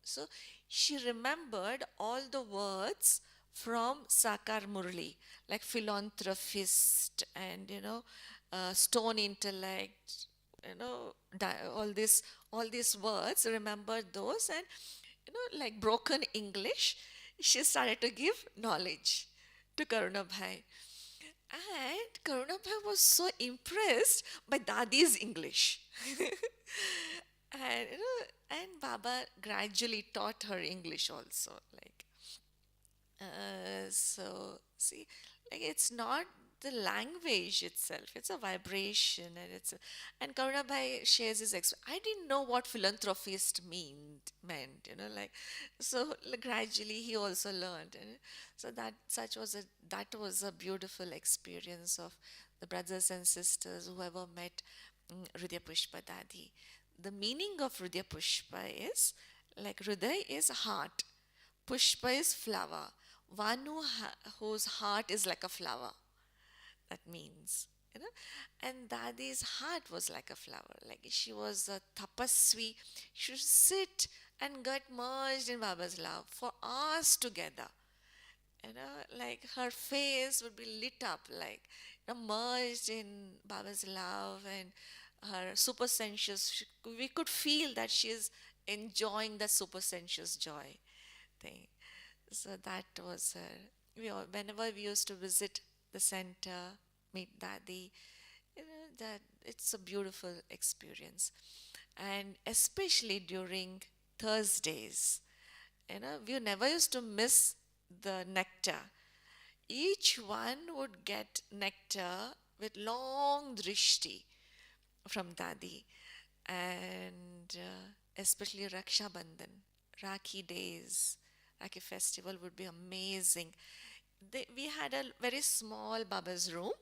so she remembered all the words from Sakar Murli, like philanthropist and stone intellect, all these words. Remembered those, and like broken English, she started to give knowledge to Karuna Bhai. And Karuna Bhai was so impressed by Dadi's English. And Baba gradually taught her English also. So see, like it's not the language itself; it's a vibration, and Karuna Bhai shares his I didn't know what philanthropist meant, so gradually he also learned, so that was a beautiful experience of the brothers and sisters who ever met Hridaya Pushpa Dadi. The meaning of Hridaya Pushpa is like Hriday is heart, Pushpa is flower. One whose heart is like a flower. That means, And Dadi's heart was like a flower. Like she was a tapasvi. She would sit and get merged in Baba's love for hours together. Like her face would be lit up, like merged in Baba's love, and her super sensuous. We could feel that she's enjoying the super sensuous joy thing. So that was whenever we used to visit the center, meet Dadi, that it's a beautiful experience. And especially during Thursdays, we never used to miss the nectar. Each one would get nectar with long drishti from Dadi, and especially Raksha Bandhan, Rakhi days, Rakhi festival would be amazing. We had a very small Baba's room,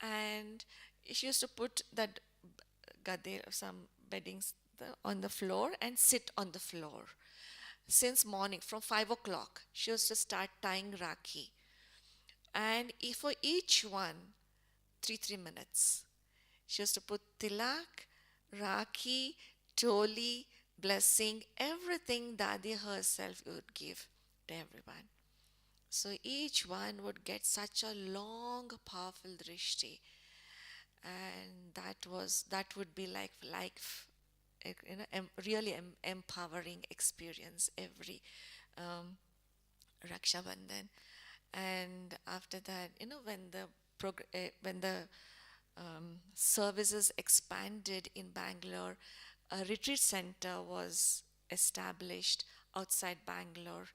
and she used to put that gade, some beddings on the floor and sit on the floor. Since morning, from 5 o'clock, she used to start tying Rakhi. And for each one, 3 minutes. She used to put tilak, Rakhi, Toli, blessing, everything Dadi herself would give to everyone. So each one would get such a long, powerful drishti, and that would be like life, really empowering experience every um, Raksha Bandhan. And after that, when the services expanded in Bangalore. A retreat center was established outside Bangalore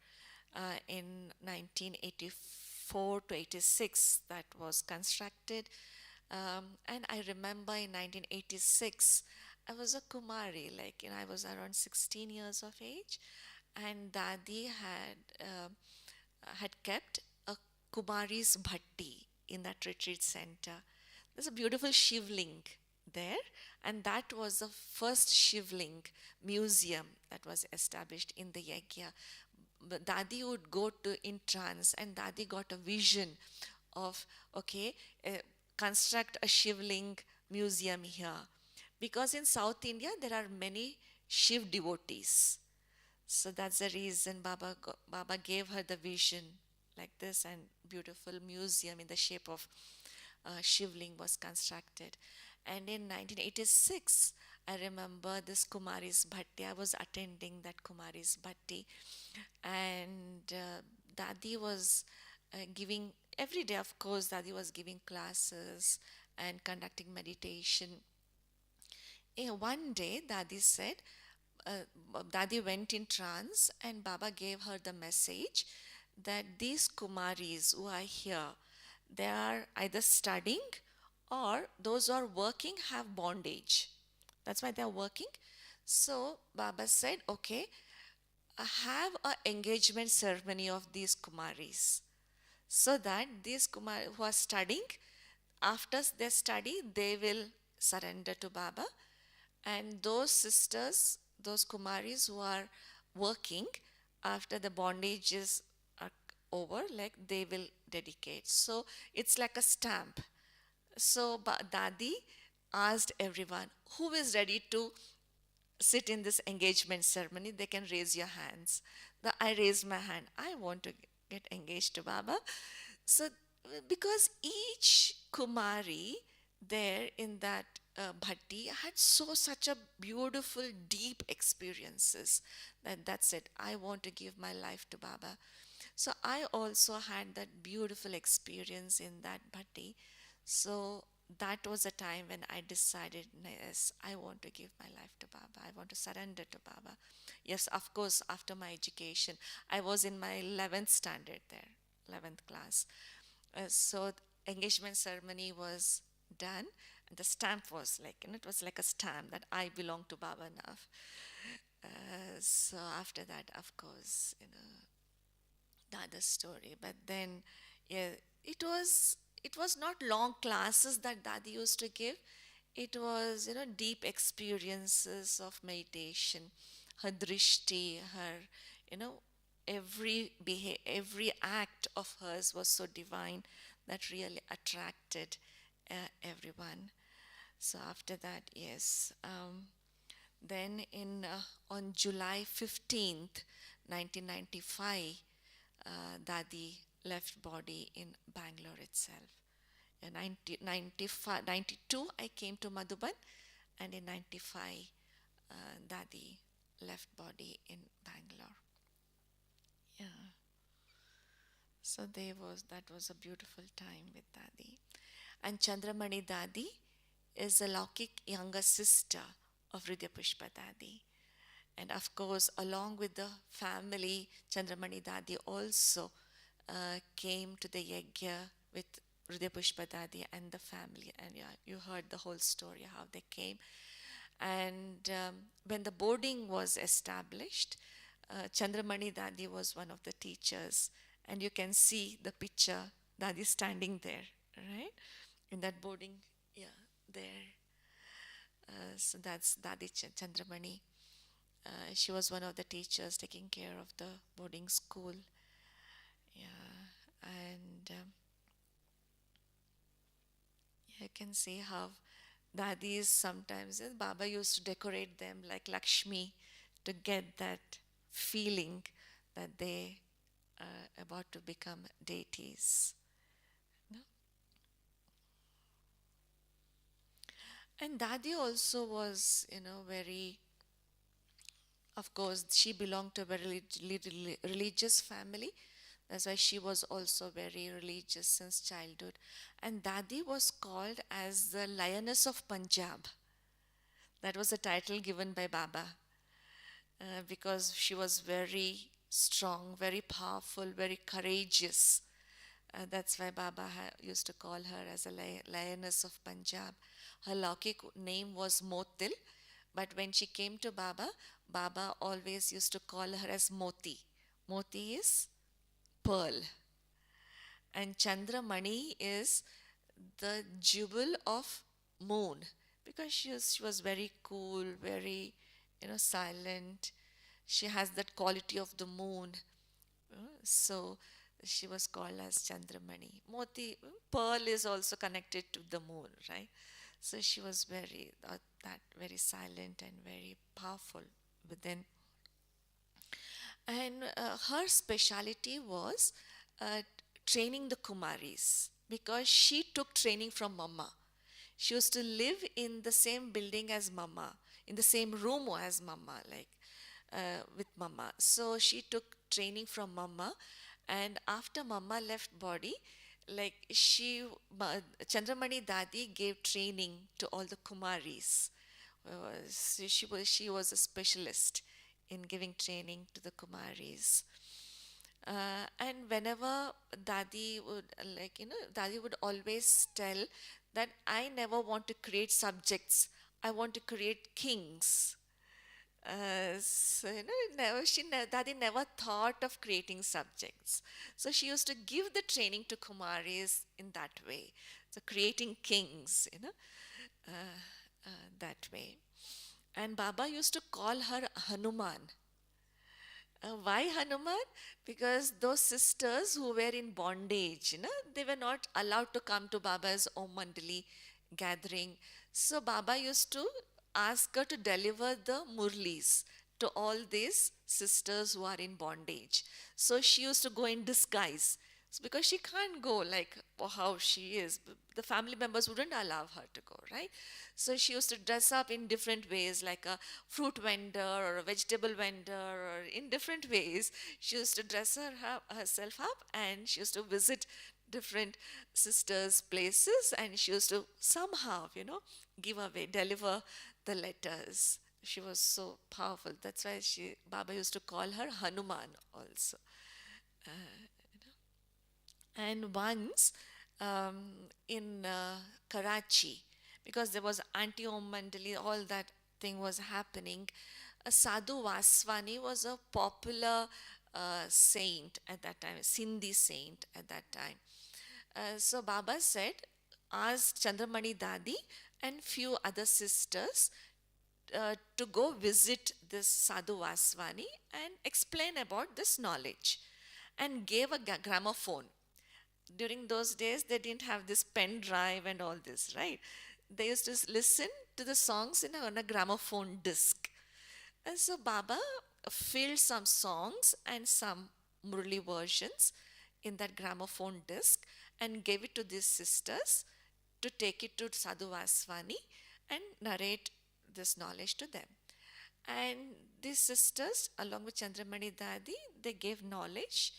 in 1984 to 86, that was constructed. And I remember in 1986, I was a Kumari, like, I was around 16 years of age, and Dadi had kept a Kumari's bhatti in that retreat center. There's a beautiful shivling there, and that was the first shivling museum that was established in the yagya. But Dadi would go to in trance, and Dadi got a vision of, okay, construct a shivling museum here, because in South India there are many Shiv devotees. So that's the reason Baba gave her the vision like this, and beautiful museum in the shape of shivling was constructed. And in 1986, I remember this Kumari's Bhatti. I was attending that Kumari's Bhatti, and Dadi was giving every day. Of course, Dadi was giving classes and conducting meditation. One day, Dadi said, Dadi went in trance, and Baba gave her the message that these Kumaris who are here, they are either studying, or those who are working have bondage. That's why they are working. So Baba said, okay, have a engagement ceremony of these Kumaris, so that these Kumar who are studying, after their study, they will surrender to Baba, and those sisters, those Kumaris who are working, after the bondages are over, like, they will dedicate. So it's like a stamp. So Dadi asked everyone who is ready to sit in this engagement ceremony, they can raise your hands. I raised my hand. I want to get engaged to Baba. So, because each Kumari there in that bhatti had such a beautiful, deep experiences, that's it. I want to give my life to Baba. So I also had that beautiful experience in that bhatti. So that was a time when I decided, yes, I want to give my life to Baba. I want to surrender to Baba. Yes, of course, after my education, I was in my 11th standard there, 11th class. So engagement ceremony was done, and the stamp was like, it was like a stamp that I belong to Baba now. So after that, of course, the other story. But then, yeah, it was it was not long classes that Dadi used to give. It was, deep experiences of meditation. Her drishti, her, you know, every act of hers was so divine that really attracted everyone. So after that, yes. Then on July 15th, 1995, Dadi left body in Bangalore itself. In 92, I came to Madhuban, and in 95, Dadi left body in Bangalore. Yeah. So that was a beautiful time with Dadi. And Chandramani Dadi is a Laukik younger sister of Hridaya Pushpa Dadi. And of course, along with the family, Chandramani Dadi also came to the yajna with Hridaya Pushpa Dadi and the family. And yeah, you heard the whole story, how they came. And when the boarding was established, Chandramani Dadi was one of the teachers. And you can see the picture, Dadi standing there, right? In that boarding, yeah, there. So that's Dadi Chandramani. She was one of the teachers taking care of the boarding school. Yeah, and you can see how Dadis sometimes, Baba used to decorate them like Lakshmi to get that feeling that they are about to become deities. No? And Dadi also was, very, of course, she belonged to a very religious family. That's why she was also very religious since childhood. And Dadi was called as the Lioness of Punjab. That was the title given by Baba, because she was very strong, very powerful, very courageous. That's why Baba used to call her as a lioness of Punjab. Her Laukik name was Motil, but when she came to Baba, Baba always used to call her as Moti. Moti is pearl, and Chandramani is the jewel of moon, because she was very cool, very silent. She has that quality of the moon. So she was called as Chandramani. Moti, pearl is also connected to the moon, right? So she was very, that very silent and very powerful within. And her speciality was uh, training the Kumaris, because she took training from Mama. She used to live in the same building as Mama, in the same room as Mama, like with Mama. So she took training from Mama, and after Mama left body, like Chandramani Dadi gave training to all the Kumaris. She was a specialist in giving training to the Kumaris. And whenever Dadi would, Dadi would always tell that I never want to create subjects, I want to create kings. So, Dadi never thought of creating subjects. So she used to give the training to Kumaris in that way. So creating kings, that way. And Baba used to call her Hanuman. Why Hanuman? Because those sisters who were in bondage, they were not allowed to come to Baba's Om Mandali gathering. So Baba used to ask her to deliver the murlis to all these sisters who are in bondage. So she used to go in disguise. So because she can't go like how she is, the family members wouldn't allow her to go, right? So she used to dress up in different ways, like a fruit vendor or a vegetable vendor, or in different ways. She used to dress herself up, and she used to visit different sisters' places, and she used to somehow, give away, deliver the letters. She was so powerful. That's why Baba used to call her Hanuman also. And once in Karachi, because there was Anti-Om Mandali, all that thing was happening, Sadhu Vaswani was a popular saint at that time, Sindhi saint at that time. So Baba said, ask Chandramani Dadi and few other sisters to go visit this Sadhu Vaswani and explain about this knowledge, and gave a gramophone. During those days, they didn't have this pen drive and all this, right? They used to listen to the songs on a gramophone disc. And so Baba filled some songs and some Murli versions in that gramophone disc and gave it to these sisters to take it to Sadhu Vaswani and narrate this knowledge to them. And these sisters, along with Chandramani Dadi, they gave knowledge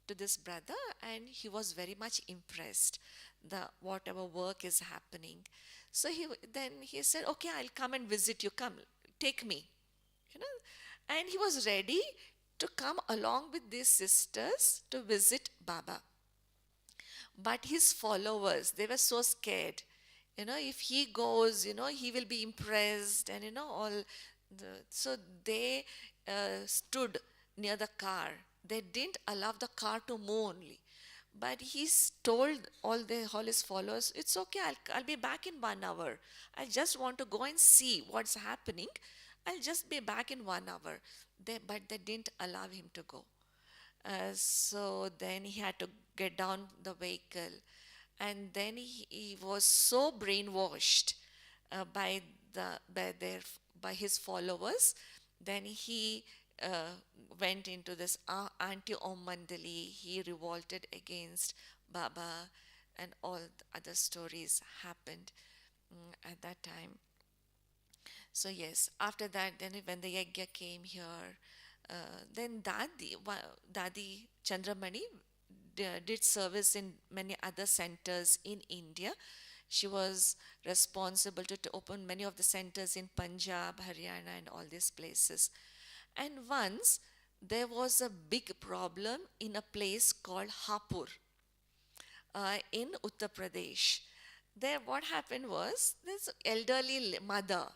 to this brother, and he was very much impressed the whatever work is happening. So then he said, okay, I'll come and visit you. Come, take me. And he was ready to come along with these sisters to visit Baba. But his followers, they were so scared. If he goes, he will be impressed, and all. So they stood near the car. They didn't allow the car to move only. But he told all his followers, it's okay, I'll be back in 1 hour. I just want to go and see what's happening. I'll just be back in 1 hour. But they didn't allow him to go. So then he had to get down the vehicle, and then he was so brainwashed by by his followers. Then he went into this anti-Om Mandali. He revolted against Baba, and all the other stories happened at that time. So yes, after that, then when the Yagya came here, then Dadi Chandramani did service in many other centers in India. She was responsible to open many of the centers in Punjab, Haryana, and all these places. And once there was a big problem in a place called Hapur in Uttar Pradesh. There, what happened was this elderly mother,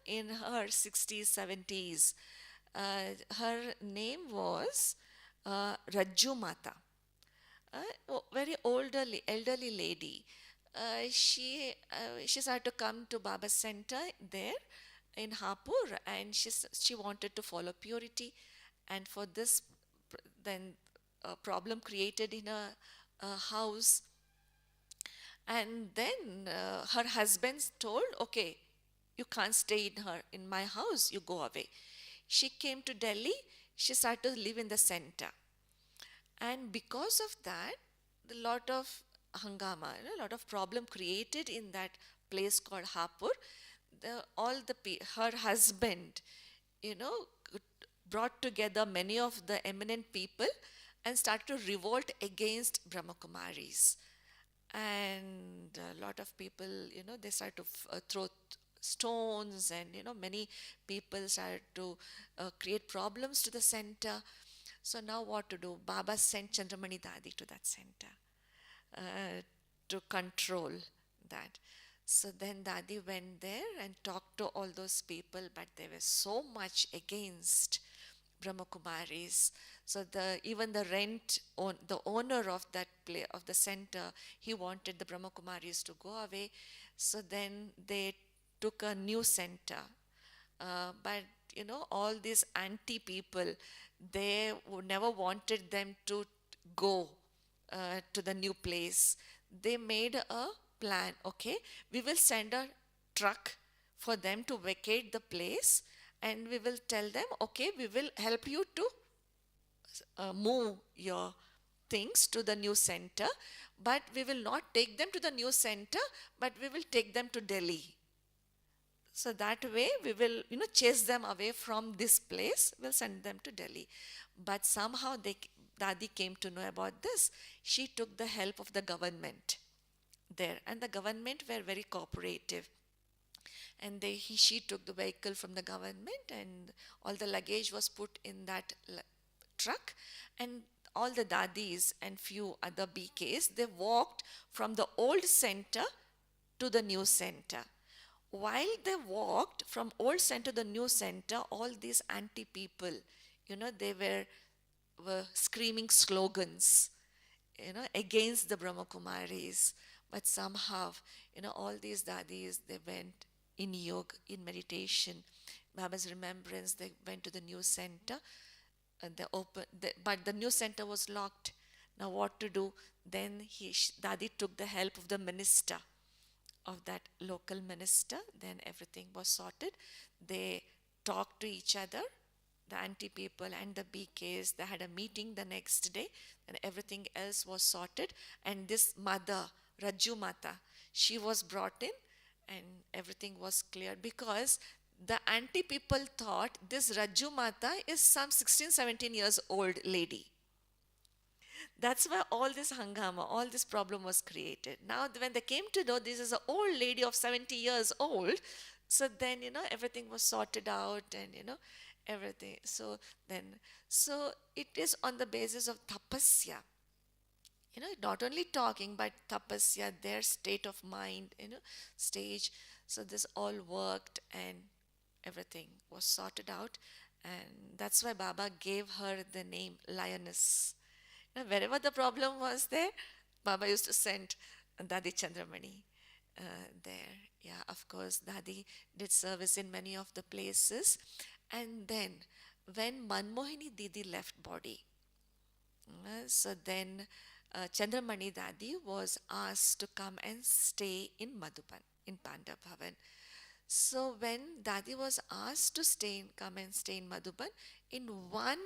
in her 60s, 70s. Her name was Rajju Mata, very elderly lady. She started to come to Baba's center there in Hapur, and she wanted to follow purity, and for this, then a problem created in a house, and then her husband told, "Okay, you can't stay in my house. You go away." She came to Delhi. She started to live in the center, and because of that, a lot of hangama, a lot of problem created in that place called Hapur. Her husband, you know, brought together many of the eminent people and started to revolt against Brahmakumaris. And a lot of people, they started to throw stones, and many people started to create problems to the center. So now what to do? Baba sent Chandramani Dadi to that center uh, to control that. So then Dadi went there and talked to all those people, but they were so much against Brahmakumaris. So the owner of that of the center, he wanted the Brahmakumaris to go away. So then they took a new center. But all these anti people, they never wanted them to go to the new place. They made a plan. Okay, we will send a truck for them to vacate the place, and we will tell them, okay, we will help you to move your things to the new center, but we will not take them to the new center, but we will take them to Delhi. So that way we will, chase them away from this place. We'll send them to Delhi. But somehow Dadi came to know about this. She took the help of the government there, and the government were very cooperative. And she took the vehicle from the government, and all the luggage was put in that truck, and all the dadis and few other BKs, they walked from the old center to the new center. While they walked from old center to the new center, all these anti people, they were screaming slogans, against the Brahmakumaris. But somehow, all these dadis, they went in yoga, in meditation, Baba's remembrance. They went to the new center, and but the new center was locked. Now what to do? Then Dadi took the help of the minister, of that local minister. Then everything was sorted. They talked to each other, the anti people and the BKs. They had a meeting the next day, and everything else was sorted. And this mother, Raju Mata, she was brought in, and everything was clear, because the anti people thought this Raju Mata is some 16, 17 years old lady. That's why all this hangama, all this problem was created. Now, when they came to know this is an old lady of 70 years old, so then, everything was sorted out, and, everything. So it is on the basis of tapasya. Not only talking, but tapasya, their state of mind, stage. So this all worked, and everything was sorted out. And that's why Baba gave her the name Lioness. Wherever the problem was there, Baba used to send Dadi Chandramani there. Yeah, of course, Dadi did service in many of the places. And then, when Manmohini Didi left body, so then Chandramani Dadi was asked to come and stay in Madhuban, in Pandav Bhavan. So when Dadi was asked to come and stay in Madhuban, in 1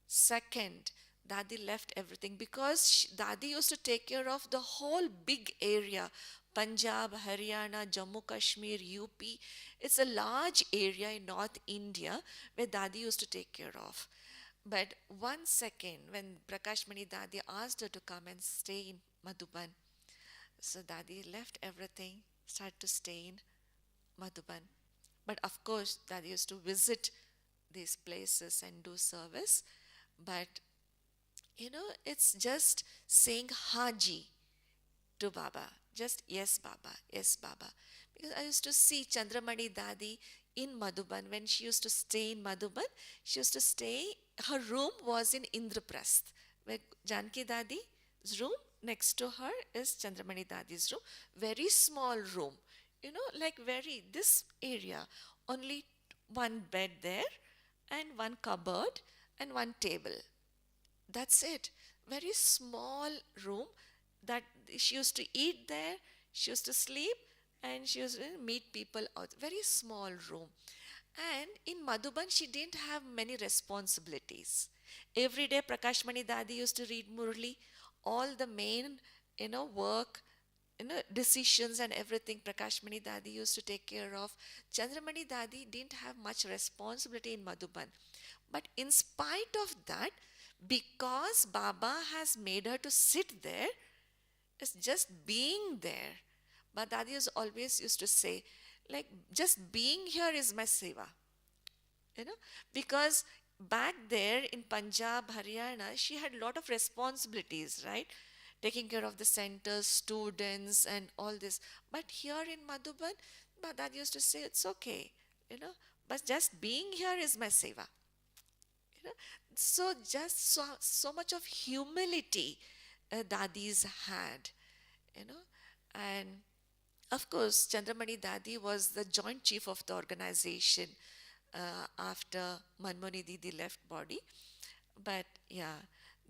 second, Dadi left everything, because Dadi used to take care of the whole big area, Punjab, Haryana, Jammu Kashmir, UP. It's a large area in North India where Dadi used to take care of. But one second, when Prakash Mani Dadi asked her to come and stay in Madhuban, so Dadi left everything, started to stay in Madhuban. But of course, Dadi used to visit these places and do service. But it's just saying Haji to Baba. Just yes, Baba, yes, Baba. Because I used to see Chandramani Dadi in Madhuban. When she used to stay in Madhuban, she used to stay, her room was in Indraprasth, where Janki Dadi's room, next to her is Chandramani Dadi's room. Very small room, like this area, only one bed there, and one cupboard, and one table. That's it. Very small room that she used to eat there, she used to sleep, and she used to meet people out. Very small room. And in Madhuban, she didn't have many responsibilities. Every day, Prakash Mani Dadi used to read Murli. All the main, work, decisions and everything Prakash Mani Dadi used to take care of. Chandramani Dadi didn't have much responsibility in Madhuban. But in spite of that, because Baba has made her to sit there, it's just being there. But Dadi is always used to say, like, just being here is my seva, you know, because back there in Punjab, Haryana, she had a lot of responsibilities, right? Taking care of the centers, students, and all this. But here in Madhuban, but Dadi used to say, it's okay, but just being here is my seva. You know, so just so much of humility Dadis had, you know, and of course, Chandramani Dadi was the joint chief of the organization after Manmoni Didi left body. But yeah,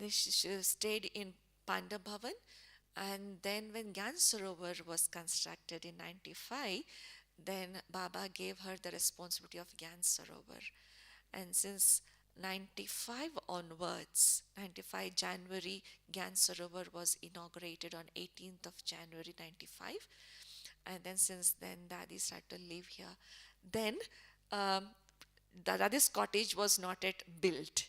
she stayed in Panda Bhavan. And then when Gyan Sarovar was constructed in 95, then Baba gave her the responsibility of Gyan Sarovar. And since 95 onwards, 95 January, Gyan Sarovar was inaugurated on 18th of January 95. And then since then, Dadi started to live here. Then um, Dadi's cottage was not yet built.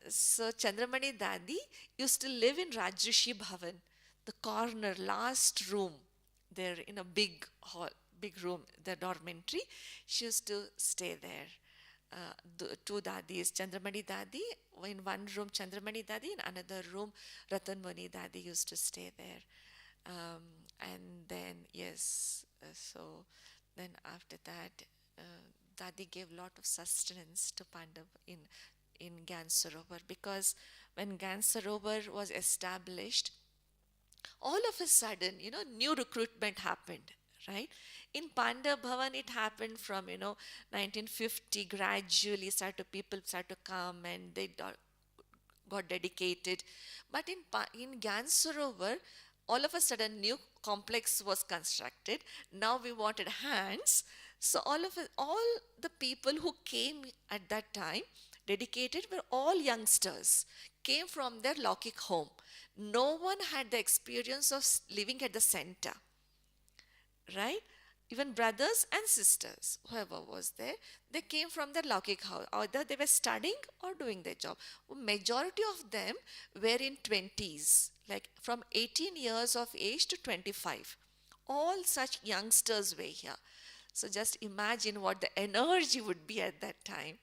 So Chandramani Dadi used to live in Rajrishi Bhavan, the corner, last room there in a big hall, big room, the dormitory. She used to stay there. The two Dadis, Chandramani Dadi, in one room Chandramani Dadi, in another room Ratan Mani Dadi used to stay there. And then, yes, so then after that, Dadi gave lot of sustenance to Pandav in Gyan Sarovar, because when Gyan Sarovar was established, all of a sudden, new recruitment happened, right? In Panda Bhavan, it happened from, 1950, gradually people started to come and they got dedicated. But in Gyan Sarovar, all of a sudden new complex was constructed. Now we wanted hands. So all the people who came at that time, dedicated, were all youngsters, came from their Lokik home. No one had the experience of living at the center, right? Even brothers and sisters, whoever was there, they came from their Laukik house. Either they were studying or doing their job. Majority of them were in 20s, like from 18 years of age to 25. All such youngsters were here. So just imagine what the energy would be at that time.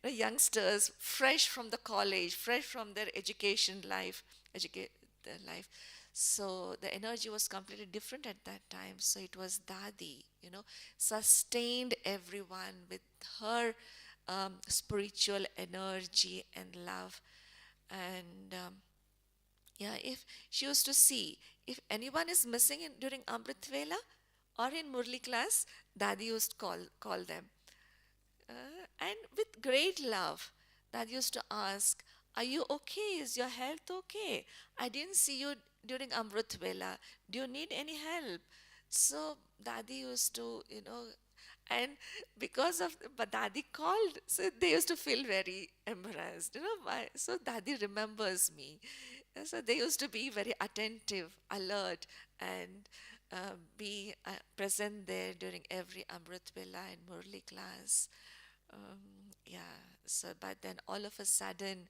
The youngsters, fresh from the college, fresh from their education life, educate their life. So the energy was completely different at that time. So it was Dadi, sustained everyone with her spiritual energy and love. And yeah, if she used to see if anyone is missing during Amrit Vela or in Murli class, Dadi used to call them. And with great love, Dad used to ask, are you okay? Is your health okay? I didn't see you during Amrit Vela. Do you need any help? So Dadi used to, and because of, but Dadi called, so they used to feel very embarrassed, why? So Dadi remembers me. So they used to be very attentive, alert, and be present there during every Amrit Vela and Murli class. Yeah, so but then all of a sudden,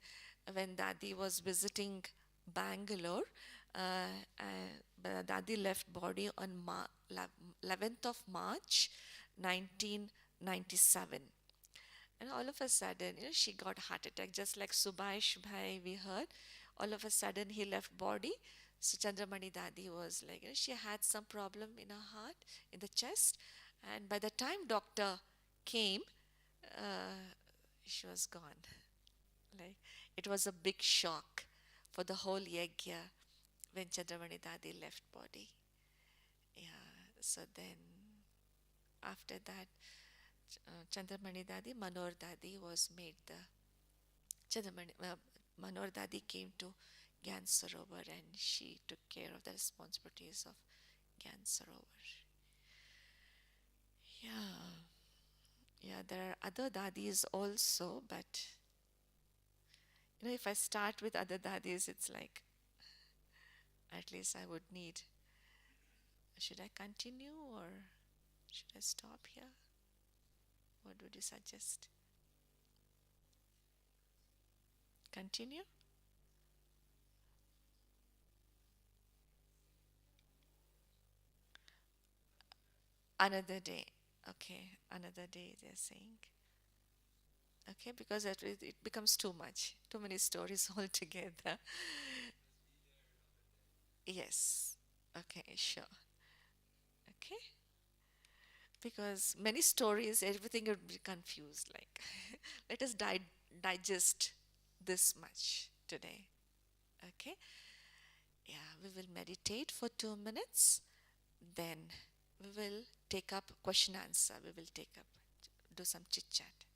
when Dadi was visiting Bangalore, Dadi left body on 11th of March 1997. And all of a sudden, she got heart attack, just like Subhash Bhai we heard. All of a sudden, he left body. So Chandramani Dadi was like, she had some problem in her heart, in the chest. And by the time doctor came, uh, she was gone. Like, it was a big shock for the whole yagya when Chandramani Dadi left body. Yeah, so then after that, Chandramani Dadi, Manor Dadi was made the Chandramani. Manor Dadi came to Gyan Sarovar and she took care of the responsibilities of Gyan Sarovar. Yeah, yeah, there are other dadis also, but if I start with other dadis, it's like at least I would need. Should I continue or should I stop here? What would you suggest? Continue? Another day. Okay, another day they're saying. Okay, because it becomes too much, too many stories altogether. Yes. Okay, sure. Okay, because many stories, everything would be confused. Like, let us digest this much today. Okay, yeah, we will meditate for 2 minutes. Then we will take up question answer. We will take up, do some chit chat.